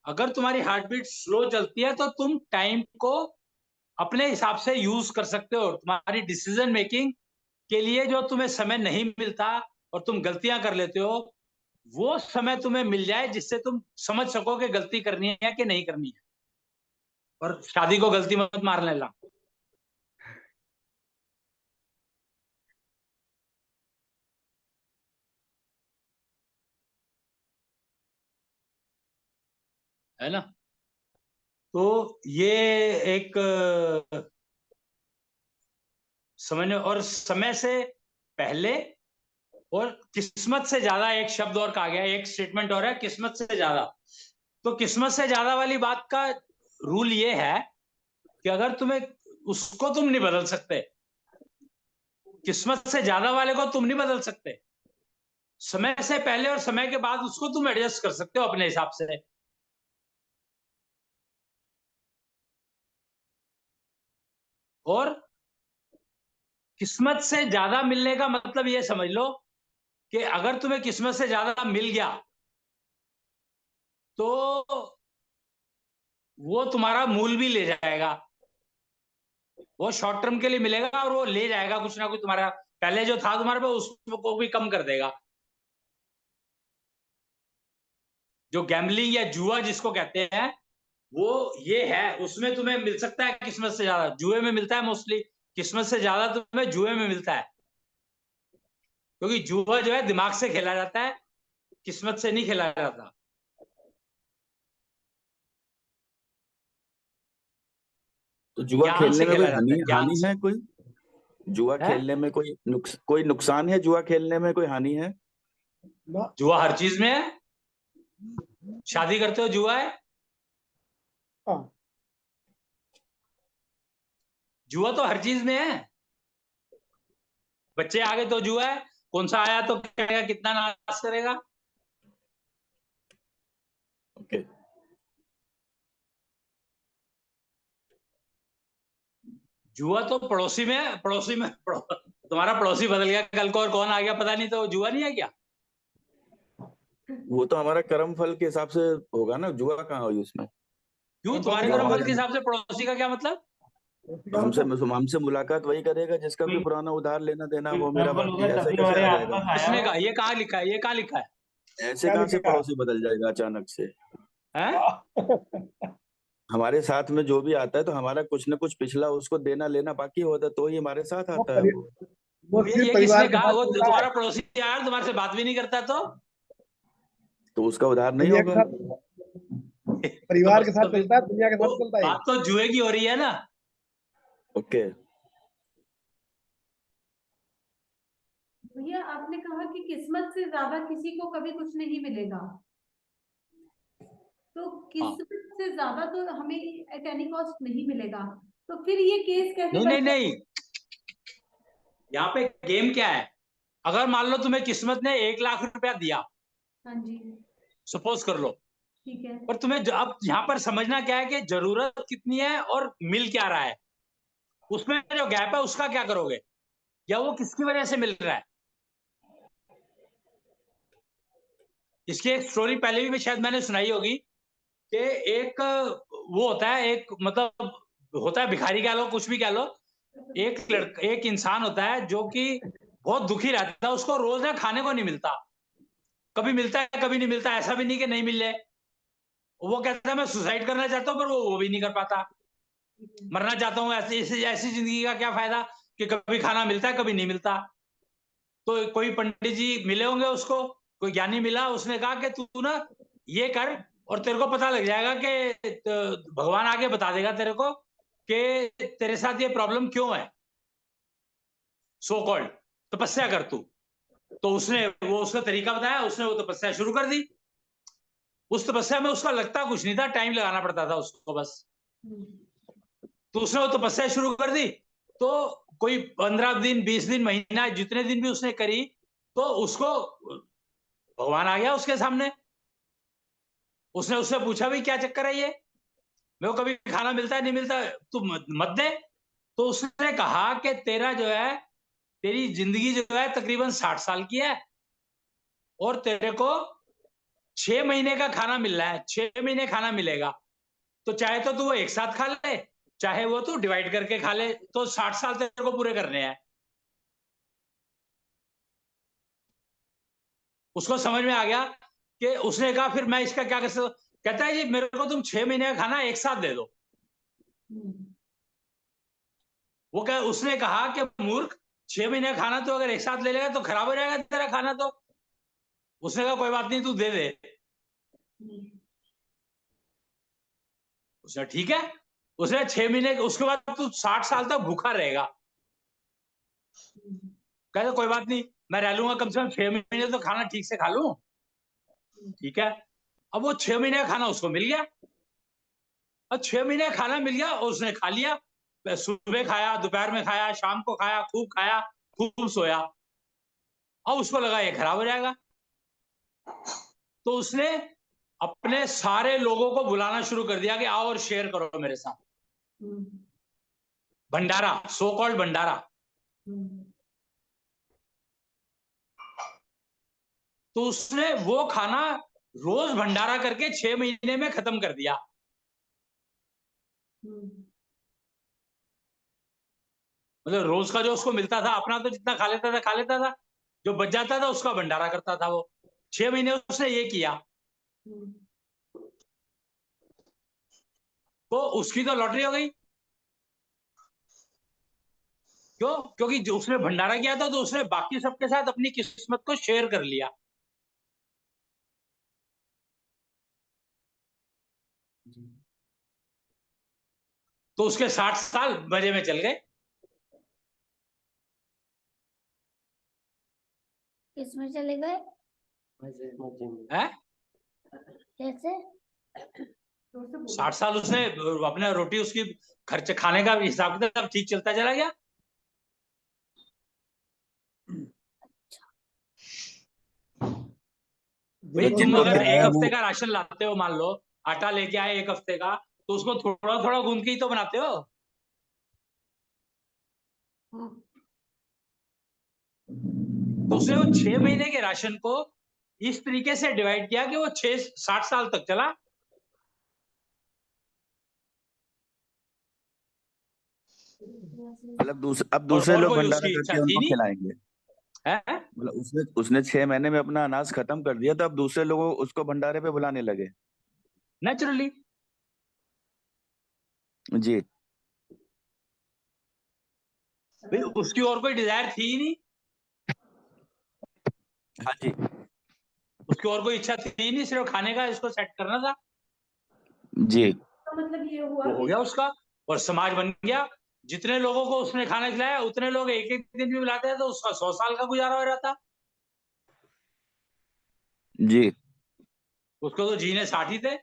Speaker 2: अगर तुम्हारी हार्ट बीट स्लो चलती है तो तुम टाइम को अपने हिसाब से यूज कर सकते हो। तुम्हारी डिसीजन मेकिंग के लिए जो तुम्हें समय नहीं मिलता और तुम गलतियां कर लेते हो, वो समय तुम्हें मिल जाए जिससे तुम समझ सको कि गलती करनी है कि नहीं करनी है। और शादी को गलती मत मार लेना। है ना? तो ये एक समझने, और समय से पहले और किस्मत से ज्यादा एक शब्द और कहा गया, एक स्टेटमेंट और है, किस्मत से ज्यादा। तो किस्मत से ज्यादा वाली बात का रूल ये है कि अगर तुम्हें उसको तुम नहीं बदल सकते, किस्मत से ज्यादा वाले को तुम नहीं बदल सकते, समय से पहले और समय के बाद उसको तुम एडजस्ट कर सकते हो अपने हिसाब से। और किस्मत से ज्यादा मिलने का मतलब ये समझ लो कि अगर तुम्हें किस्मत से ज्यादा मिल गया तो वो तुम्हारा मूल भी ले जाएगा। वो शॉर्ट टर्म के लिए मिलेगा और वो ले जाएगा कुछ ना कुछ, तुम्हारा पहले जो था तुम्हारे पे उसको भी कम कर देगा। जो गैम्बलिंग या जुआ जिसको कहते हैं, वो ये है, उसमें तुम्हें मिल सकता है किस्मत से ज्यादा, जुए में मिलता है मोस्टली, किस्मत से ज्यादा तुम्हें जुए में मिलता है। क्योंकि जुआ जो है दिमाग से खेला जाता है, किस्मत से नहीं खेला जाता।
Speaker 8: तो जुआ
Speaker 2: ज्ञान
Speaker 8: खेलने
Speaker 2: से
Speaker 8: में कोई
Speaker 2: खेला जाता है, ज्ञान
Speaker 8: हानि
Speaker 2: से।
Speaker 8: है? कोई जुआ
Speaker 2: है?
Speaker 8: खेलने में कोई नुकसान है? जुआ खेलने में कोई हानि है?
Speaker 7: ना,
Speaker 2: जुआ हर चीज में है। शादी करते हो जुआ है,
Speaker 7: हाँ,
Speaker 2: जुआ तो हर चीज में है। बच्चे आ गए तो जुआ है, कौन सा आया तो कहेगा कितना नाश करेगा।
Speaker 8: ओके।
Speaker 2: जुआ तो पड़ोसी में तुम्हारा पड़ोसी बदल गया कल को और कौन आ गया पता नहीं, तो जुआ नहीं है क्या?
Speaker 8: वो तो हमारा कर्म फल के हिसाब से होगा ना, जुआ कहाँ हुई उसमें?
Speaker 2: क्यों तुम्हारे
Speaker 8: जो
Speaker 2: कर्म फल
Speaker 8: हमारे
Speaker 2: के हिसाब से पड़ोसी का क्या मतलब?
Speaker 8: हमसे मुलाकात वही करेगा जिसका भी पुराना उधार लेना देना वो मेरा
Speaker 4: कर्मफल
Speaker 8: बाकी
Speaker 4: होगा
Speaker 8: ऐसे
Speaker 4: तभी
Speaker 8: कैसे
Speaker 4: हमारे
Speaker 8: आ
Speaker 4: आसपास
Speaker 8: जाएगा?
Speaker 4: आया
Speaker 2: किसने
Speaker 4: हो।
Speaker 2: कहा? ये कहाँ लिखा है? ये कहाँ लिखा है?
Speaker 8: ऐसे
Speaker 7: क्या
Speaker 8: कहाँ से
Speaker 7: लिखेगा?
Speaker 8: पड़ोसी बदल जाएगा अचानक से?
Speaker 2: हैं?
Speaker 8: हमारे साथ में जो भी आता है तो हमारा कुछ न कुछ पिछला उसको देना लेना बाकी होता है, तो ही हमारे साथ
Speaker 7: वो
Speaker 8: आता है वो।
Speaker 7: वो
Speaker 2: ये
Speaker 7: सिर्फ
Speaker 2: किसने
Speaker 7: परिवार के
Speaker 2: कहा?
Speaker 7: साथ
Speaker 2: वो
Speaker 7: चलता है।
Speaker 2: तुम्हारा पड़ोसी यार तुम्हारे से बात भी नहीं करता
Speaker 8: तो उसका उधार नहीं
Speaker 7: दुनिया के
Speaker 8: होगा?
Speaker 7: साथ, परिवार के साथ चलता है, दुनिया के
Speaker 2: वो
Speaker 7: साथ चलता है।
Speaker 2: बात तो जुए की हो रही है ना।
Speaker 8: ओके।
Speaker 5: भैया आपने कहा कि किस्मत से ज्यादा किसी को कभी कुछ नहीं मिलेगा, तो किस्मत से ज्यादा तो हमें एट एनी कॉस्ट नहीं मिलेगा, तो फिर ये केस कैसे
Speaker 2: नहीं नहीं
Speaker 5: बनता है?
Speaker 2: नहीं, यहाँ पे गेम क्या है? अगर मान लो तुम्हें किस्मत ने 1 लाख रुपया दिया,
Speaker 5: हाँ जी,
Speaker 2: सपोज कर लो,
Speaker 5: ठीक है।
Speaker 2: पर तुम्हें अब यहाँ पर समझना क्या है कि जरूरत कितनी है और मिल क्या रहा है, उसमें जो गैप है उसका क्या करोगे, या वो किसकी वजह से मिल रहा है। इसकी एक स्टोरी पहले भी शायद मैंने सुनाई होगी कि एक वो होता है, एक मतलब होता है भिखारी कह लो, कुछ भी कह लो, एक इंसान होता है जो कि बहुत दुखी रहता है, उसको रोज ना खाने को नहीं मिलता, कभी मिलता है कभी नहीं मिलता, ऐसा भी नहीं कि नहीं मिल जाए। वो कहता है मैं सुसाइड करना चाहता हूँ, पर वो भी नहीं कर पाता, मरना चाहता हूँ, ऐसी ऐसी जिंदगी का क्या फायदा कि कभी खाना मिलता है कभी नहीं मिलता। तो कोई पंडित जी मिले होंगे उसको, कोई ज्ञानी मिला, उसने कहा कि तू ना ये कर और तेरे को पता लग जाएगा कि भगवान आगे बता देगा तेरे को कि तेरे साथ ये प्रॉब्लम क्यों है, सो कॉल्ड तपस्या कर तू। तो उसने वो उसका तरीका बताया, उसने वो तपस्या शुरू कर दी। उस तपस्या में उसका लगता कुछ नहीं था, टाइम लगाना पड़ता था उसको बस। तो उसने वो तपस्या शुरू कर दी, तो कोई 15 दिन 20 दिन महीना जितने दिन भी उसने करी, तो उसको भगवान आ गया उसके सामने। उसने उससे पूछा भी क्या चक्कर है ये, मेरे को कभी खाना मिलता है नहीं मिलता, तू मत दे। तो उसने कहा कि तेरा जो है, तेरी जिंदगी जो है तकरीबन 60 साल की है, और तेरे को 6 महीने का खाना मिल रहा है, 6 महीने खाना मिलेगा, तो चाहे तो तू वो एक साथ खा ले, चाहे वो तू डिवाइड करके खा ले, तो 60 साल तेरे को पूरे करने हैं। उसको समझ में आ गया कि उसने कहा फिर मैं इसका क्या कर सकता हूं? कहता है जी मेरे को तुम 6 महीने का खाना एक साथ दे दो। वो कह उसने कहा कि मूर्ख, 6 महीने का खाना तो अगर एक साथ ले लेगा तो खराब हो जाएगा तेरा खाना। तो उसने कहा कोई बात नहीं, तू दे दे। उसने ठीक है, उसने 6 महीने, उसके बाद तू 60 साल तक भूखा रहेगा। कहते कोई बात नहीं, मैं रह लूंगा, कम से कम 6 महीने तो खाना ठीक से खा लूं। ठीक है, अब वो 6 महीने का खाना उसको मिल गया, और 6 महीने का खाना मिल गया और उसने खा लिया। सुबह खाया, दोपहर में खाया, शाम को खाया, खूब सोया। अब उसको लगा ये खराब हो जाएगा, तो उसने अपने सारे लोगों को बुलाना शुरू कर दिया कि आओ और शेयर करो मेरे साथ। भंडारा, सो कॉल्ड भंडारा। तो उसने वो खाना रोज भंडारा करके 6 महीने में खत्म कर दिया। मतलब रोज का जो उसको मिलता था, अपना तो जितना खा लेता था, जो बच जाता था उसका भंडारा करता था वो। 6 महीने उसने ये किया, तो उसकी तो लॉटरी हो गई। क्यों? क्योंकि जो उसने भंडारा किया था तो उसने बाकी सबके साथ अपनी किस्मत को शेयर कर लिया। तो उसके 60 साल मजे में चल गए।
Speaker 1: किसमें चले गए?
Speaker 2: हैं?
Speaker 1: कैसे?
Speaker 2: 60 साल उसने अपने रोटी, उसकी खर्च खाने का हिसाब किताब ठीक चलता चला गया। भाई तुम
Speaker 8: जिनको
Speaker 2: अगर
Speaker 8: क्या
Speaker 2: एक
Speaker 8: है
Speaker 2: हफ्ते
Speaker 8: वो,
Speaker 2: का राशन लाते हो, मान लो आटा लेके आए एक हफ्ते का, तो उसको थोड़ा थोड़ा गूंद के ही तो बनाते हो। तो उसने वो 6 महीने के राशन को इस तरीके से डिवाइड किया कि वो 60 साल तक चला।
Speaker 8: मतलब अब दूसरे
Speaker 2: और
Speaker 8: लोग
Speaker 2: कोई
Speaker 8: भंडारा
Speaker 2: उसकी इच्छा
Speaker 8: करके
Speaker 2: थी
Speaker 8: उनको
Speaker 2: नहीं
Speaker 8: खिलाएंगे।
Speaker 2: है।
Speaker 8: मतलब उसने 6 महीने में अपना अनाज खत्म कर दिया, तो अब दूसरे लोग उसको भंडारे पे बुलाने लगे।
Speaker 2: नेचुरली।
Speaker 8: जी।
Speaker 2: भाई उसकी और कोई डिजायर थी ही नहीं,
Speaker 8: हाँ जी।
Speaker 2: उसकी और कोई इच्छा थी ही नहीं, सिर्फ खाने का इसको सेट करना था।
Speaker 8: जी।
Speaker 5: तो मतलब ये हुआ
Speaker 2: वो हो
Speaker 5: कि
Speaker 2: गया उसका, और समाज बन गया। जितने लोगों को उसने खाना खिलाया उतने लोग एक एक दिन भी बुलाते हैं, तो उसका 100 साल का गुजारा हो जाता।
Speaker 8: जी।
Speaker 2: उसको तो जीने 60 ही थे।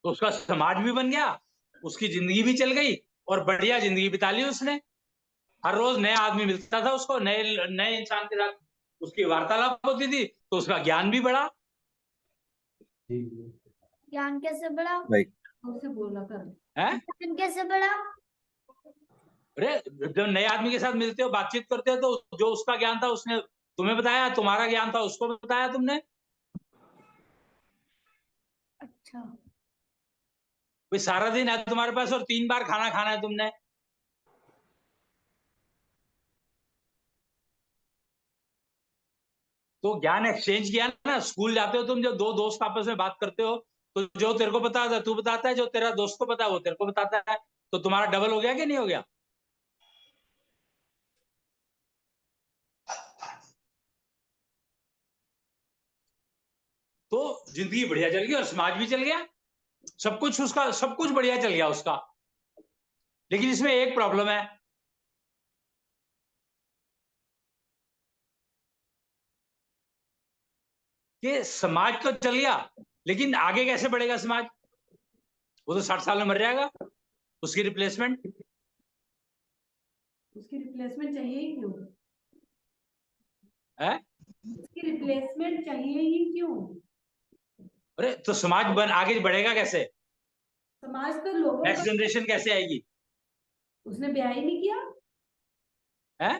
Speaker 2: तो उसका समाज भी बन गया, उसकी जिंदगी भी चल गई, और बढ़िया जिंदगी बिता ली उसने। हर रोज नया आदमी मिलता था उसको, नए नए इंसान के साथ उसकी वार्तालाप होती थी, तो उसका ज्ञान भी बढ़ा।
Speaker 1: ज्ञान कैसे बढ़ा?
Speaker 8: भाई
Speaker 5: उससे बोलना कर
Speaker 2: है?
Speaker 1: ज्ञान कैसे बढ़ा?
Speaker 2: अरे जब नए आदमी के साथ मिलते हो, बातचीत करते हो, तो जो उसका ज्ञान था उसने तुम्हें बताया, तुम्हारा ज्ञान था उसको बताया तुमने।
Speaker 1: अच्छा।
Speaker 2: भाई सारा दिन है तुम्हारे पास और 3 बार खाना खाना है तुमने, तो ज्ञान एक्सचेंज किया ना। स्कूल जाते हो तुम, जब दो दोस्त आपस में बात करते हो, तो जो तेरे को पता है तू बताता है, जो तेरा दोस्त को पता है वो तेरे को बताता है, तो तुम्हारा डबल हो गया कि नहीं हो गया? तो जिंदगी बढ़िया चल गई और समाज भी चल गया, सब कुछ उसका, सब कुछ बढ़िया चल गया उसका। लेकिन इसमें एक प्रॉब्लम है, कि समाज तो चल गया, लेकिन आगे कैसे बढ़ेगा समाज? वो तो 60 साल में मर जाएगा, उसकी रिप्लेसमेंट।
Speaker 5: उसकी रिप्लेसमेंट चाहिए ही क्यों?
Speaker 2: है?
Speaker 5: उसकी रिप्लेसमेंट चाहिए ही क्यों?
Speaker 2: अरे तो समाज आगे बढ़ेगा कैसे?
Speaker 5: समाज तो लोगों
Speaker 2: नेक्स्ट
Speaker 5: का,
Speaker 2: जनरेशन कैसे आएगी?
Speaker 5: उसने ब्याह ही नहीं किया,
Speaker 2: है?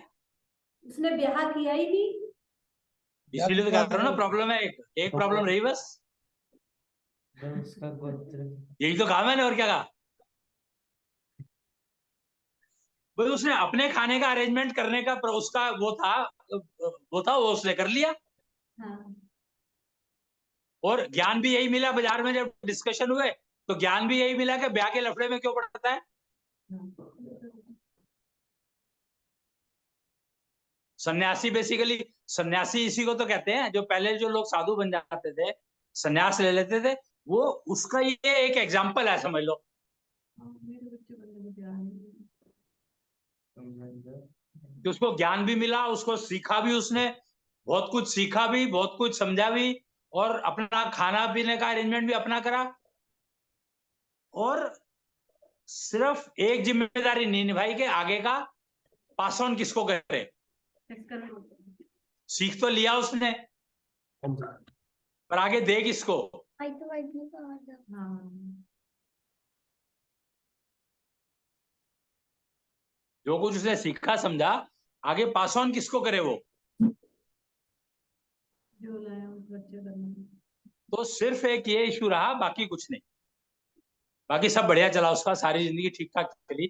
Speaker 5: उसने ब्याह किया ही नहीं।
Speaker 2: इसीलिए तो कह रहा हूँ ना, प्रॉब्लम है, एक प्रॉब्लम रही बस।
Speaker 6: उसका गोत्र
Speaker 2: यही तो कहा मैंने, और क्या कहा? भाई उसने अपने खाने का अरेंजमेंट करने का उसका वो था वो उसने कर लिया।
Speaker 5: हाँ,
Speaker 2: और ज्ञान भी यही मिला, बाजार में जब डिस्कशन हुए तो ज्ञान भी यही मिला कि ब्याह के लफड़े में क्यों पड़ता है। सन्यासी बेसिकली, सन्यासी इसी को तो कहते हैं, जो पहले जो लोग साधु बन जाते थे, सन्यास ले लेते थे, वो उसका ये एक एग्जाम्पल है, समझ लो। कि उसको ज्ञान भी मिला, उसको सीखा भी, उसने बहुत कुछ सीखा भी, बहुत कुछ समझा भी, और अपना खाना पीने का अरेंजमेंट भी अपना करा, और सिर्फ एक जिम्मेदारी नहीं निभाई कि आगे का पास ऑन किसको करे। सीख तो लिया उसने, पर आगे दे किसको? जो कुछ उसने सीखा समझा, आगे पास ऑन किसको करे वो?
Speaker 5: जो लाया उस बच्चे करने।
Speaker 2: तो सिर्फ एक ये इशू रहा, बाकी कुछ नहीं। बाकी सब बढ़िया चला उसका, सारी जिंदगी ठीक ठाक चली।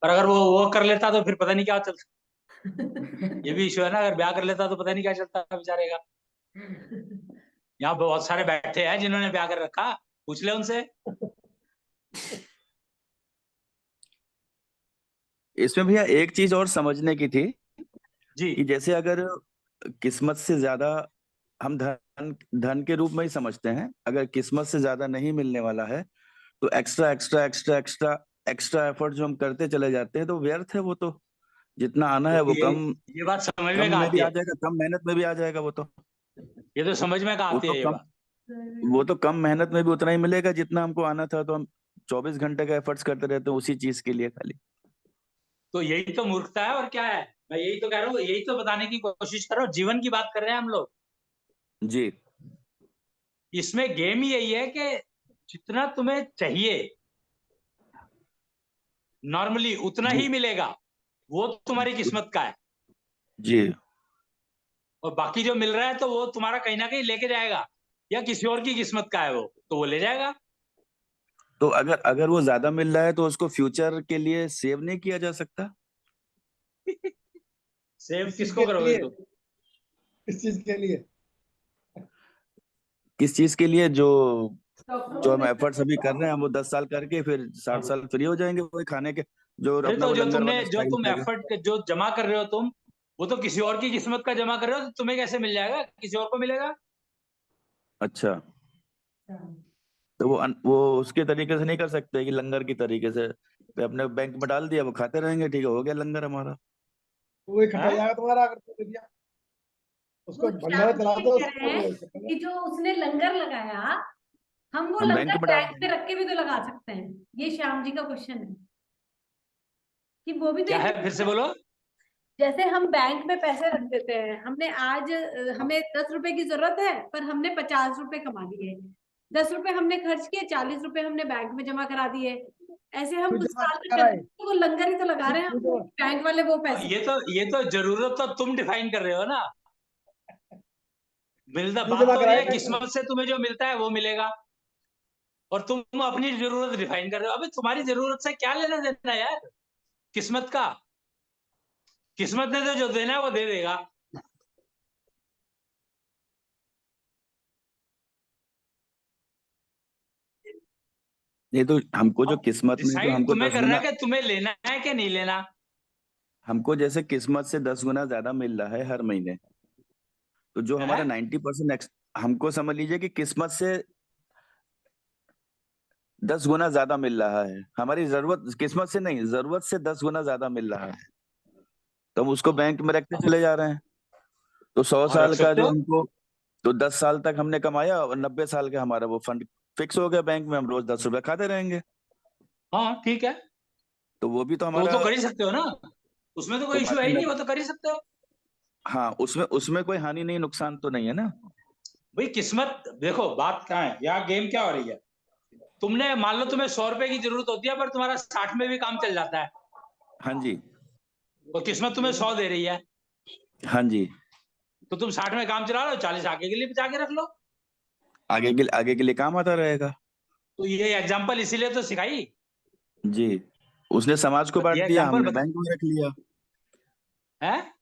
Speaker 2: पर अगर वो कर लेता तो फिर पता नहीं क्या चलता। ये भी इशू है ना, अगर ब्याह कर लेता तो पता नहीं क्या चलता बेचारे का। यहाँ बहुत सारे बैठे हैं जिन्होंने ब्याह कर रखा, पूछ ले उनसे।
Speaker 8: इसमें भैया एक चीज और समझने की थी
Speaker 2: जी
Speaker 8: कि जैसे अगर किस्मत से ज्यादा हम धन धन के रूप में ही समझते हैं, अगर किस्मत से ज्यादा नहीं मिलने वाला है तो extra extra extra extra extra effort जो हम करते चले जाते हैं तो व्यर्थ है वो तो। जितना आना है वो
Speaker 2: ये बात समझ में
Speaker 8: कम में
Speaker 2: आती
Speaker 8: भी आ
Speaker 2: है,
Speaker 8: जाएगा, कम मेहनत में भी आ जाएगा वो तो।
Speaker 2: ये तो समझ में
Speaker 8: वो
Speaker 2: आती
Speaker 8: तो
Speaker 2: है ये
Speaker 8: कम
Speaker 2: बात।
Speaker 8: वो तो कम मेहनत में भी उतना ही मिलेगा जितना हमको आना था, तो हम 24 घंटे का एफर्ट्स करते रहते हैं उसी चीज के लिए खाली।
Speaker 2: तो यही तो मूर्खता है, और क्या है? मैं यही तो कह रहा हूँ, यही तो बताने की कोशिश कर रहा हूँ, जीवन की बात कर रहे हैं हम लोग।
Speaker 8: जी
Speaker 2: इसमें गेम ही यही है कि जितना तुम्हें चाहिए नॉर्मली उतना
Speaker 8: जी
Speaker 2: ही मिलेगा, वो तुम्हारी किस्मत का है।
Speaker 8: जी
Speaker 2: और बाकी जो मिल रहा है तो वो तुम्हारा कहीं ना कहीं लेके जाएगा, या किसी और की किस्मत का है वो, तो वो ले जाएगा।
Speaker 8: तो अगर अगर वो ज्यादा मिल रहा है तो उसको फ्यूचर के लिए सेव नहीं किया जा सकता?
Speaker 2: सेव
Speaker 7: इस चीज
Speaker 2: किसको
Speaker 7: के
Speaker 2: करोगे
Speaker 7: लिए,
Speaker 2: तुम?
Speaker 7: इस चीज के लिए
Speaker 8: किस चीज के लिए? जो
Speaker 5: डॉक्टरों
Speaker 8: हम
Speaker 5: में
Speaker 8: एफर्ट्स अभी कर रहे हैं, हम वो 10 साल करके फिर 60 साल फ्री हो जाएंगे वही खाने के, जो
Speaker 2: अरे
Speaker 8: अपना
Speaker 2: तो
Speaker 8: वो
Speaker 2: जो
Speaker 8: लंगर वाला
Speaker 2: जो
Speaker 8: स्टाइल
Speaker 2: तुम
Speaker 8: खाएगा।
Speaker 2: एफर्ट जो जमा कर रहे हो तुम, वो तो किसी और की किस्मत का जमा कर रहे हो, तो तुम्हें कैसे मिल जाएगा? किसी और को मिलेगा।
Speaker 8: अच्छा, तो वो उसके तरीके से नहीं कर सकते कि लंगर की तरीके से तो अपने बैंक में डाल दिया, वो खाते रहेंगे, ठीक है, हो गया लंगर हमारा।
Speaker 7: वो इकट्ठा
Speaker 2: हाँ?
Speaker 7: जाएगा तुम्हारा, अगर तुमने दिया उसको
Speaker 5: वो
Speaker 7: भंडारा
Speaker 5: श्याम
Speaker 7: चला
Speaker 5: जी
Speaker 7: दो
Speaker 5: कह रहे हैं
Speaker 7: उसको।
Speaker 5: कि जो उसने लंगर लगाया, हम वो
Speaker 8: हम बैंक
Speaker 5: लंगर
Speaker 8: में डाल
Speaker 5: बैंक
Speaker 8: देंगे।
Speaker 5: पे रख के भी तो लगा सकते हैं। ये श्याम जी का क्वेश्चन है कि वो भी तो
Speaker 2: क्या है,
Speaker 5: एक,
Speaker 2: फिर से बोलो।
Speaker 5: जैसे हम बैंक में पैसे रख देते हैं, हमने आज हमें 10 रुपए की जरूरत है पर हमने 50 रुपए कमा लिए, 10 रुपए हमने खर्च किए, 40 रुपए हमने बैंक में जमा करा दिए। ऐसे हम
Speaker 7: क्यों
Speaker 5: कुछ
Speaker 7: जमा
Speaker 5: साल तक
Speaker 7: करा
Speaker 5: करते
Speaker 7: है?
Speaker 5: हैं, तो वो लंगर ही तो लगा रहे हैं
Speaker 7: क्यों
Speaker 5: हम,
Speaker 7: जमा
Speaker 5: बैंक वाले वो पैसे।
Speaker 2: ये तो जरूरत तो तुम डिफाइन कर रहे हो ना। मिलता
Speaker 7: क्यों
Speaker 2: बात
Speaker 7: जमा
Speaker 2: तो
Speaker 7: करा
Speaker 2: ये
Speaker 7: है
Speaker 2: है,
Speaker 7: बैंक में?
Speaker 2: किस्मत से तुम्हें जो मिलता है वो मिलेगा, और तुम अपनी जरूरत डिफाइन कर रहे हो। अबे तुम्हारी जरूरत से क्या लेना देना यार किस्मत का? किस्मत ने तो जो देना है वो दे देगा।
Speaker 8: नहीं तो हमको जो
Speaker 2: अब
Speaker 8: किस्मत में जो
Speaker 2: डिसाइड
Speaker 8: हमको
Speaker 2: तुम्हें
Speaker 8: 10
Speaker 2: करना
Speaker 8: गुना,
Speaker 2: है कि तुम्हें लेना है कि नहीं लेना।
Speaker 8: हमको जैसे किस्मत से 10 गुना ज्यादा मिल रहा है हर महीने, तो जो
Speaker 2: है?
Speaker 8: हमारा 90% हमको समझ लीजिए कि किस्मत से 10 गुना ज्यादा मिल रहा है, हमारी जरूरत किस्मत से नहीं, जरूरत से 10 गुना ज्यादा मिल रहा है, तो हम उसको बैंक में रखते चले जा रहे हैं। तो 100
Speaker 2: हाँ, रख
Speaker 8: साल का
Speaker 2: सकते
Speaker 8: जो
Speaker 2: हो।
Speaker 8: हमको, तो 10 साल तक हमने कमाया और 90 साल का हमारा वो फंड फिक्स हो गया बैंक में, हम रोज 10 रुपए खाते रहेंगे।
Speaker 2: हाँ ठीक है,
Speaker 8: तो वो भी तो
Speaker 2: तो वो
Speaker 8: हमारा।
Speaker 2: तो कर ही सकते हो ना। उसमें तो कोई इशू है ही नहीं, वो तो कर ही सकते हो।
Speaker 8: हाँ, उसमें उसमें कोई हानि नहीं, नुकसान तो नहीं है ना।
Speaker 2: भाई किस्मत देखो, बात कहाँ है, यहाँ गेम क्या हो रही है। तुमने मान लो तुम्हें 100 रुपए की जरूरत होती है, पर तुम्हारा 60 में भी काम चल जाता है,
Speaker 8: हाँ जी,
Speaker 2: तो किस्मत तुम्हें 100 दे रही है,
Speaker 8: हाँ जी।
Speaker 2: तो तुम 60 में काम चला लो, 40 आगे के लिए बचा के रख लो।
Speaker 8: आगे के लिए काम आता रहेगा।
Speaker 2: तो ये एग्जाम्पल इसीलिए तो सिखाई
Speaker 8: जी, उसने समाज को बांट
Speaker 2: ये
Speaker 8: दिया,
Speaker 2: एग्जाम्पल
Speaker 8: हमने बैंक में रख लिया।
Speaker 2: है।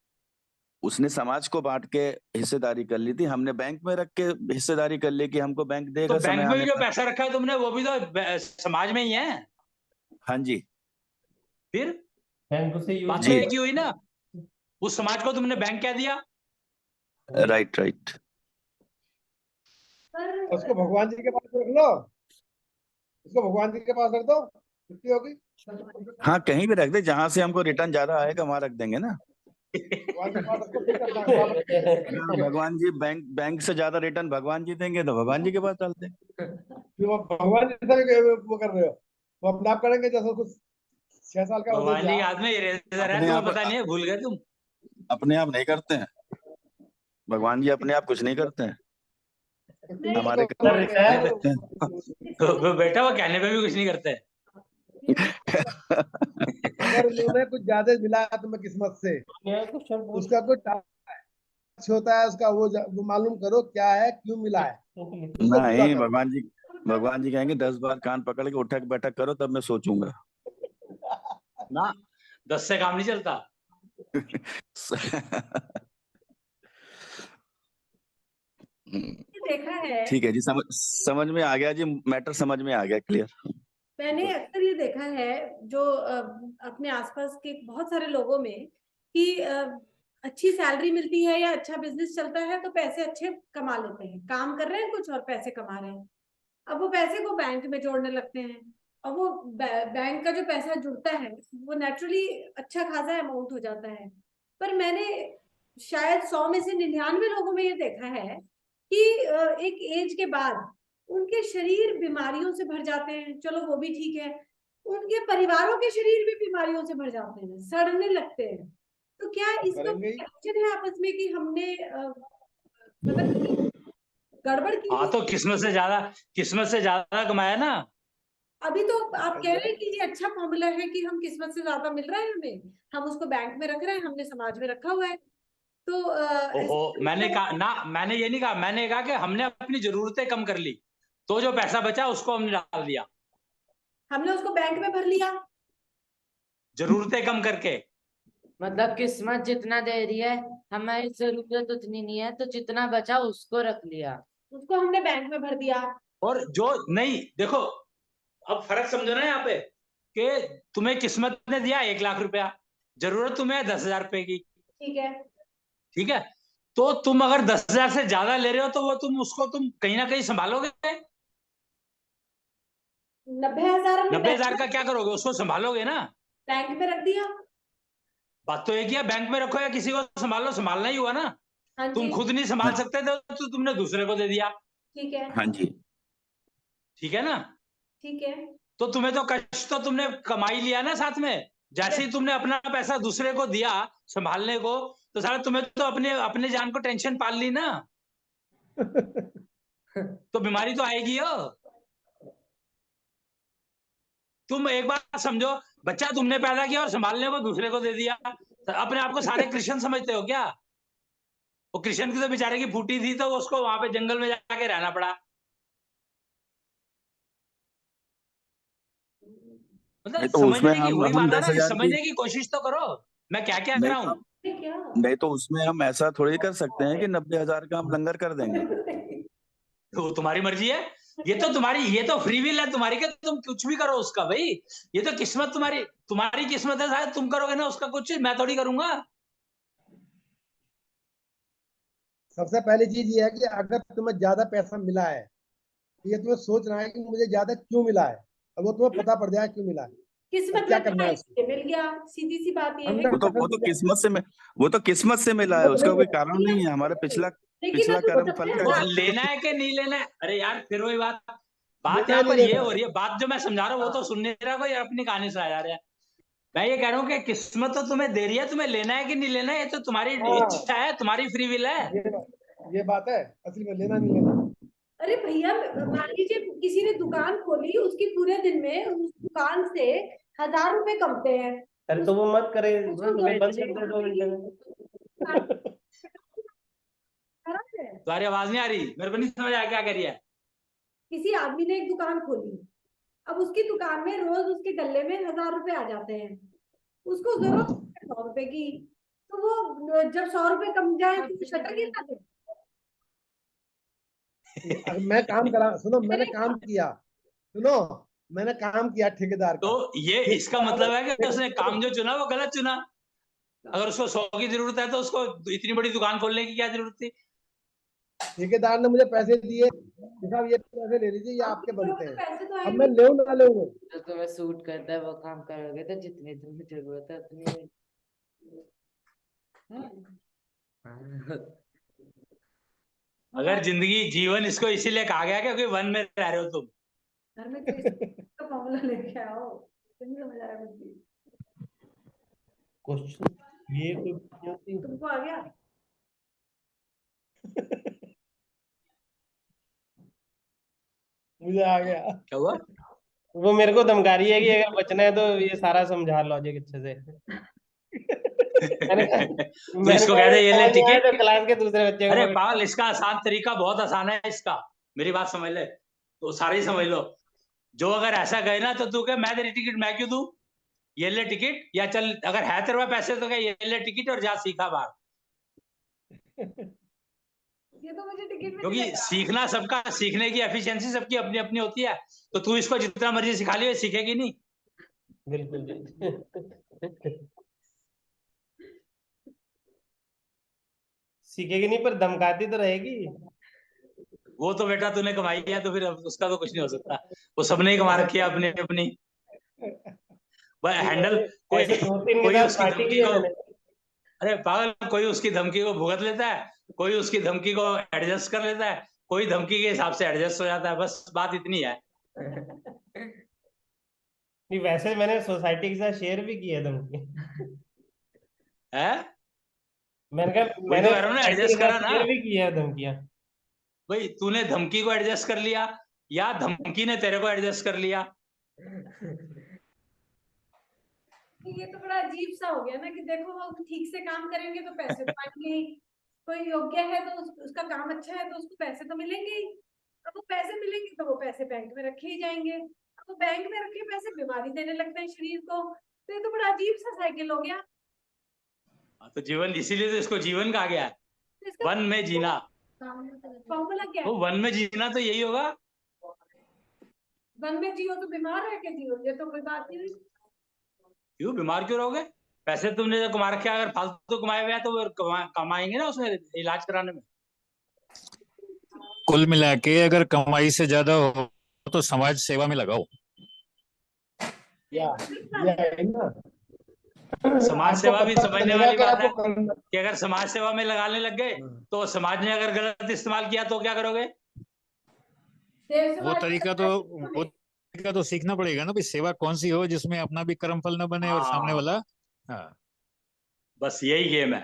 Speaker 8: उसने समाज को बांट के हिस्सेदारी कर ली थी, हमने बैंक में रख के हिस्सेदारी कर ली कि हमको बैंक
Speaker 2: तो
Speaker 8: देगा समय
Speaker 2: बैंक में
Speaker 8: आने
Speaker 2: भी जो
Speaker 8: पर।
Speaker 2: पैसा रखा है तुमने, वो भी तो समाज में ही है।
Speaker 8: हाँ जी,
Speaker 2: फिर
Speaker 4: बैंक से
Speaker 2: बात तो
Speaker 8: जी।
Speaker 2: एक ही हुई ना, उस समाज को तुमने बैंक कह दिया।
Speaker 8: Right right.
Speaker 5: पर
Speaker 7: उसको भगवान जी के पास रख लो, उसको भगवान जी के पास रख दो, छुट्टी होगी।
Speaker 8: हाँ, कहीं भी रख दे, जहां से हमको रिटर्न ज्यादा आएगा वहां रख देंगे ना।
Speaker 7: भगवान के पास रखो, फिर अपना हिसाब रखो।
Speaker 8: हाँ, भगवान जी बैंक से ज्यादा रिटर्न भगवान जी देंगे तो भगवान जी के पास डाल दें।
Speaker 7: फिर वो भगवान जी से वो कर रहे हो, वो अपने आप करेंगे जैसे कुछ 6 साल का हो
Speaker 2: भगवान जी के
Speaker 7: गया।
Speaker 2: हाथ में इरेजर है,
Speaker 8: अपने
Speaker 2: तुम्हें
Speaker 8: आप
Speaker 2: पता नहीं है, भूल गए तुम।
Speaker 8: अपने आप नहीं करते हैं, भगवान जी अपने आप कुछ नहीं करते हैं, हमारे
Speaker 7: तो
Speaker 8: करने पे नहीं करते हैं।
Speaker 2: तो बेटा वो कहने पे भी कुछ नहीं करते।
Speaker 7: अगर उन्होंने कुछ ज्यादा मिला है तुम्हें किस्मत से, उसका कोई टच होता है उसका, वो मालूम करो क्या है, क्यों मिला है, उसको पूरा
Speaker 8: नहीं,
Speaker 7: करो।
Speaker 8: भगवान जी कहेंगे 10 बार कान पकड़ के उठक बैठक करो तब मैं सोचूंगा।
Speaker 2: ना 10 से काम नहीं चलता।
Speaker 5: देखा है,
Speaker 8: ठीक है जी, समझ में आ गया जी, मैटर समझ में आ गया, क्लियर।
Speaker 5: मैंने अक्सर ये देखा है जो अपने आसपास के बहुत सारे लोगों में कि अच्छी सैलरी मिलती है या अच्छा बिजनेस चलता है तो पैसे अच्छे कमा लेते हैं, काम कर रहे हैं कुछ और पैसे कमा रहे हैं। अब वो पैसे को बैंक में जोड़ने लगते हैं और वो बैंक का जो पैसा जुड़ता है वो नेचुरली अच्छा खासा अमाउंट हो जाता है। पर मैंने शायद 100 में से 99 लोगों में ये देखा है कि एक एज के बाद उनके शरीर बीमारियों से भर जाते हैं। चलो वो भी ठीक है, उनके परिवारों के शरीर भी बीमारियों से भर जाते हैं, सड़ने लगते हैं। तो क्या इसका
Speaker 7: करेंगे ही।
Speaker 5: कनेक्शन है आपस में कि हमने मतलब गड़बड़ की
Speaker 2: हाँ
Speaker 5: है?
Speaker 2: तो किस्मत से ज्यादा कमाया ना।
Speaker 5: अभी तो आप कह रहे हैं कि ये अच्छा फॉर्मूला है कि हम किस्मत से ज्यादा मिल रहा है हमें, हम उसको बैंक में रख रहे हैं, हमने समाज में रखा हुआ है। तो
Speaker 2: ओहो, मैंने कहा ना, मैंने ये नहीं कहा, मैंने कहा कि हमने अपनी जरूरतें कम कर ली, तो जो पैसा बचा उसको हमने डाल दिया,
Speaker 5: हमने उसको बैंक में भर लिया।
Speaker 2: जरूरतें कम करके।
Speaker 6: मतलब किस्मत जितना दे रही है, हमारी जरूरत उतनी नहीं है, तो जितना बचा उसको रख लिया।
Speaker 5: उसको हमने बैंक में भर दिया।
Speaker 2: और जो नहीं, देखो अब फर्क समझो ना यहाँ पे, कि तुम्हें किस्मत ने दिया 1 लाख रुपया, जरूरत तुम्हें 10,000 रुपए की,
Speaker 5: ठीक है,
Speaker 2: ठीक है, तो तुम अगर 10,000 से ज्यादा ले रहे हो तो वो तुम कहीं ना कहीं संभालोगे।
Speaker 5: 90,000 हमने
Speaker 2: 90,000 का क्या करोगे, उसको संभालोगे ना।
Speaker 5: बैंक में रख दिया।
Speaker 2: बात तो एक ही है, बैंक में रखो या किसी को संभालो, संभालना ही हुआ ना।
Speaker 5: हाँ
Speaker 2: तुम
Speaker 5: जी,
Speaker 2: खुद नहीं संभाल सकते थे तो तुमने दूसरे को दे दिया,
Speaker 5: ठीक है,
Speaker 8: हाँ जी,
Speaker 2: ठीक है ना।
Speaker 5: ठीक है।
Speaker 2: तो तुम्हें तो कष्ट तो तुमने कमाई लिया ना साथ में। जैसे ही तुमने अपना पैसा दूसरे को दिया संभालने को, तो सारा तुम्हें तो अपने जान को टेंशन पाल ली ना। तो बीमारी तो आएगी हो। तुम एक बात समझो, बच्चा तुमने पैदा किया और संभालने को दूसरे को दे दिया, तो अपने आप को सारे कृष्ण समझते हो क्या। वो कृष्ण की तो बेचारे की फूटी थी, तो उसको वहां पे जंगल में जाके रहना पड़ा।
Speaker 8: नहीं
Speaker 2: मतलब
Speaker 8: तो उसमें
Speaker 2: समझने की वही
Speaker 8: हम
Speaker 2: बात है ना,
Speaker 8: 10,000 की,
Speaker 2: समझने की कोशिश तो करो मैं क्या क्या
Speaker 8: नहीं
Speaker 2: कर रहा
Speaker 8: तो
Speaker 2: हूँ।
Speaker 5: क्या
Speaker 8: नहीं तो उसमें हम ऐसा थोड़ी कर सकते हैं कि 90,000 का हम लंगर कर देंगे।
Speaker 2: तो तुम्हारी मर्जी है, ये तो फ्री विल है तुम्हारी, कि तुम कुछ भी करो उसका। भाई ये तो किस्मत तुम्हारी किस्मत है, शायद तुम करोगे ना उसका कुछ, मैं थोड़ी करूंगा।
Speaker 7: सबसे पहली चीज ये है कि अगर तुम्हें ज्यादा पैसा मिला है, ये तुम्हें सोचना है कि मुझे ज्यादा क्यों मिला है, और वो तुम्हें पता पड़ जाए क्यों मिला है,
Speaker 5: किस्मत
Speaker 7: क्या
Speaker 5: में
Speaker 7: करना है उसको।
Speaker 5: मिल गया, सीधी सी बात ये है।
Speaker 8: वो तो किस्मत से मिला है, उसका कोई कारण नहीं है, हमारा पिछला
Speaker 5: लेकिन
Speaker 8: कर्म फल
Speaker 2: वो
Speaker 8: का।
Speaker 2: लेना है कि नहीं लेना है, अरे यार फिर वही बात
Speaker 7: लेना
Speaker 2: यहाँ
Speaker 7: ही
Speaker 2: पर
Speaker 7: नहीं
Speaker 2: ये
Speaker 7: लेना।
Speaker 2: हो रही है। बात जो मैं समझा रहा हूँ वो तो सुन नहीं रहा कोई, अपनी कहानी से आ जा रहा है। मैं ये कह रहा हूँ कि किस्मत तो तुम्हें दे रही है, तुम्हें लेना है कि नहीं लेना है, ये तो तुम्हारी
Speaker 7: हाँ।
Speaker 2: इच्छा है, तुम्हारी फ्री विल है।
Speaker 7: ये बात है, असली में लेना नहीं लेना।
Speaker 5: अरे भैया, मान लीजिए किसी ने दुकान खोली, उसकी पूरे दिन में उस दुकान से 1000 रुपए कमते हैं।
Speaker 4: अरे तो वो मत करे,
Speaker 5: उसको
Speaker 4: बंद कर दे 2 घंटे में।
Speaker 5: खराब है।
Speaker 2: तुम्हारी आवाज नहीं आ रही, मेरे को नहीं समझ आया क्या कह रही है।
Speaker 5: किसी आदमी ने एक दुकान खोली, अब उसकी दुकान में रोज उसके गल्ले में 1000 रुपए आ जाते हैं, उसको जरूरत है 100 रुपए की, तो वो जब 100 रुपए कम जाए तो शटर गिरता है।
Speaker 7: मैं काम करा, सुनो, मैंने काम किया, सुनो, मैंने काम किया ठेकेदार का।
Speaker 2: तो ये इसका मतलब है कि उसने काम जो चुना वो गलत चुना। अगर उसको 100 की जरूरत है तो उसको इतनी बड़ी दुकान खोलने की क्या जरूरत थी।
Speaker 7: ठेकेदार ने मुझे पैसे दिए कि साहब ये पैसे ले लीजिए, ये आपके बनते हैं।
Speaker 5: पैसे तो
Speaker 7: अब
Speaker 5: आए
Speaker 7: मैं ले ना ले,
Speaker 6: जो तुम्हें सूट करता है वो काम करोगे तो जितनी तुम्हें जरूरत है उतनी।
Speaker 2: अगर जिंदगी जीवन इसको इसीलिए कहा गया क्योंकि वन में रह रहे हो तुम।
Speaker 5: घर में तो फॉर्मूला लेके आओ, नहीं समझ आया कुछ भी।
Speaker 4: क्वेश्चन ये कोई
Speaker 5: तुमको आ गया?
Speaker 7: मुझे आ गया।
Speaker 2: क्या हुआ?
Speaker 4: वो मेरे को धमका रही है कि अगर बचना है तो ये सारा समझा लॉजिक अच्छे से।
Speaker 2: तो इसको कह दे ये ले टिकट।
Speaker 4: तो क्लास के दूसरे बच्चे
Speaker 2: अरे
Speaker 4: को
Speaker 2: पागल, इसका आसान तरीका बहुत आसान है इसका, मेरी बात समझ ले तो सारे ही समझ लो। जो अगर ऐसा गए ना तो तू कह मैं तेरी टिकट मैं क्यों दूं, ये ले टिकट, या चल अगर है तेरे पास पैसे तो कह ये ले टिकट और जा सीखा बाहर।
Speaker 5: ये तो मुझे टिकट में
Speaker 2: क्योंकि
Speaker 5: मिलेगा।
Speaker 2: सीखना सबका, सीखने की एफिशिएंसी सबकी अपनी अपनी होती है। तो तू इसको जितना मर्जी सिखा लियो सीखेगी नहीं।
Speaker 4: बिल्कुल सीखेगी नहीं, पर धमकाती तो रहेगी।
Speaker 2: वो तो बेटा तूने कमाई है तो फिर उसका तो कुछ नहीं हो सकता, वो सबने ही कमा रखी है अपनी अपनी। हैंडल कोई
Speaker 4: ऐसे 2-3 के
Speaker 2: कोई
Speaker 4: साथ
Speaker 2: उसकी
Speaker 4: पार्टी
Speaker 2: धमकी
Speaker 4: की है
Speaker 2: को,
Speaker 4: मैंने।
Speaker 2: अरे पागल, कोई उसकी धमकी को भुगत लेता है, कोई उसकी धमकी को एडजस्ट कर लेता है, कोई धमकी के हिसाब से एडजस्ट हो जाता है, बस बात इतनी है।
Speaker 4: नहीं वैसे मैंने सोसाइटी के साथ शेयर भी किया धमकी।
Speaker 2: है
Speaker 4: मैंने कहा
Speaker 2: वही
Speaker 4: मैंने
Speaker 2: तो कह रहा हूँ ना,
Speaker 4: सोसाइटी के
Speaker 2: एडजस्ट
Speaker 4: साथ
Speaker 2: करा ना
Speaker 4: शेयर भी किया है धमकियां।
Speaker 2: भाई, तूने धमकी को एडजस्ट कर लिया या धमकी ने तेरे को एडजस्ट कर लिया।
Speaker 5: ये तो बड़ा अजीब सा हो गया ना कि देखो हम ठीक से काम करेंगे तो पैसे तो आएंगे ही, कोई योग्य है तो उसका काम अच्छा है तो उसको पैसे तो मिलेंगे ही। अब वो पैसे मिलेंगे तो वो पैसे बैंक में रखे ही जाएंगे, अब वो बैंक में रखे पैसे बीमारी देने लगते हैं शरीर को, तो ये तो बड़ा अजीब सा साइकिल हो गया।
Speaker 2: तो जीवन, इसीलिए तो इसको जीवन कहा गया है,
Speaker 5: तो इसका
Speaker 2: वन में जीना।
Speaker 5: फॉर्मूला क्या
Speaker 2: तो
Speaker 5: है?
Speaker 2: वन में जीना तो यही होगा।
Speaker 5: वन में जियो तो बीमार रह के जियो, ये तो कोई बात ही नहीं।
Speaker 2: क्यों बीमार क्यों रहोगे? पैसे तुमने जो कमा रखे, अगर फालतू कमाए हुए हैं तो वो कमाएंगे ना उसमें इलाज कराने में।
Speaker 9: कुल मिला के अगर कमाई से ज्यादा हो तो समाज सेवा में लगाओ।
Speaker 7: या है ना,
Speaker 2: समाज सेवा भी समझने वाली बात है
Speaker 7: करना।
Speaker 2: कि अगर समाज सेवा में लगाने लग गए तो समाज ने अगर गलत इस्तेमाल किया तो क्या करोगे?
Speaker 9: वो तरीका तो सीखना पड़ेगा ना, भाई सेवा कौन सी हो जिसमें अपना भी कर्म फल न बने और सामने वाला। हाँ,
Speaker 2: बस यही गेम है।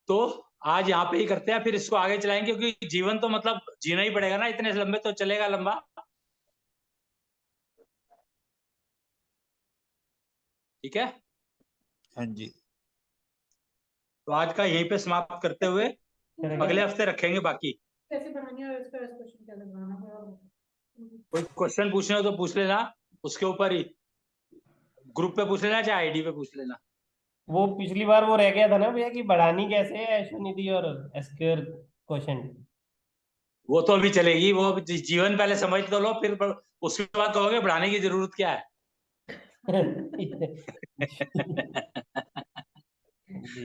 Speaker 2: तो आज यहाँ पे ही करते हैं, फिर इसको आगे चलाएंगे, क्योंकि जीवन तो मतलब जीना ही पड़ेगा ना, इतने लंबे तो चलेगा लंबा। ठीक है,
Speaker 9: हाँ जी।
Speaker 2: तो आज का यहीं पे समाप्त करते हुए अगले हफ्ते रखेंगे बाकी।
Speaker 5: कैसे बनानी है और इसका क्वेश्चन कैसे बनाना है?
Speaker 2: कोई क्वेश्चन पूछने हो तो पूछ लेना, उसके ऊपर ही ग्रुप पे पूछ लेना चाहे आईडी पे पूछ लेना।
Speaker 4: वो पिछली बार वो रह गया था ना भैया कि बढ़ानी कैसे है एशनिधि और एसक्यूआर क्वेश्चन।
Speaker 2: वो तो अभी चलेगी, वो जीवन पहले समझ तो लो, फिर उसके बाद कहोगे बढ़ाने की जरूरत क्या है।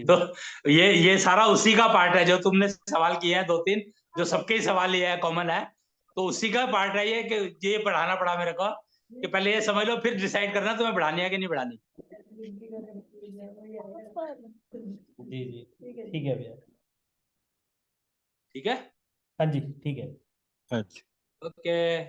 Speaker 2: तो ये सारा उसी का पार्ट है, जो तुमने सवाल किए हैं 2-3, जो सबके ही सवाल ये है, कॉमन है, तो उसी का पार्ट है ये कि ये पढ़ाना पड़ा मेरे को, कि पहले ये समझ लो फिर डिसाइड करना तुम्हें बढ़ानी है कि नहीं बढ़ानी।
Speaker 4: जी जी ठीक है भैया।
Speaker 2: ठीक है,
Speaker 4: हाँ जी ठीक है।
Speaker 9: अच्छा।
Speaker 2: ओके।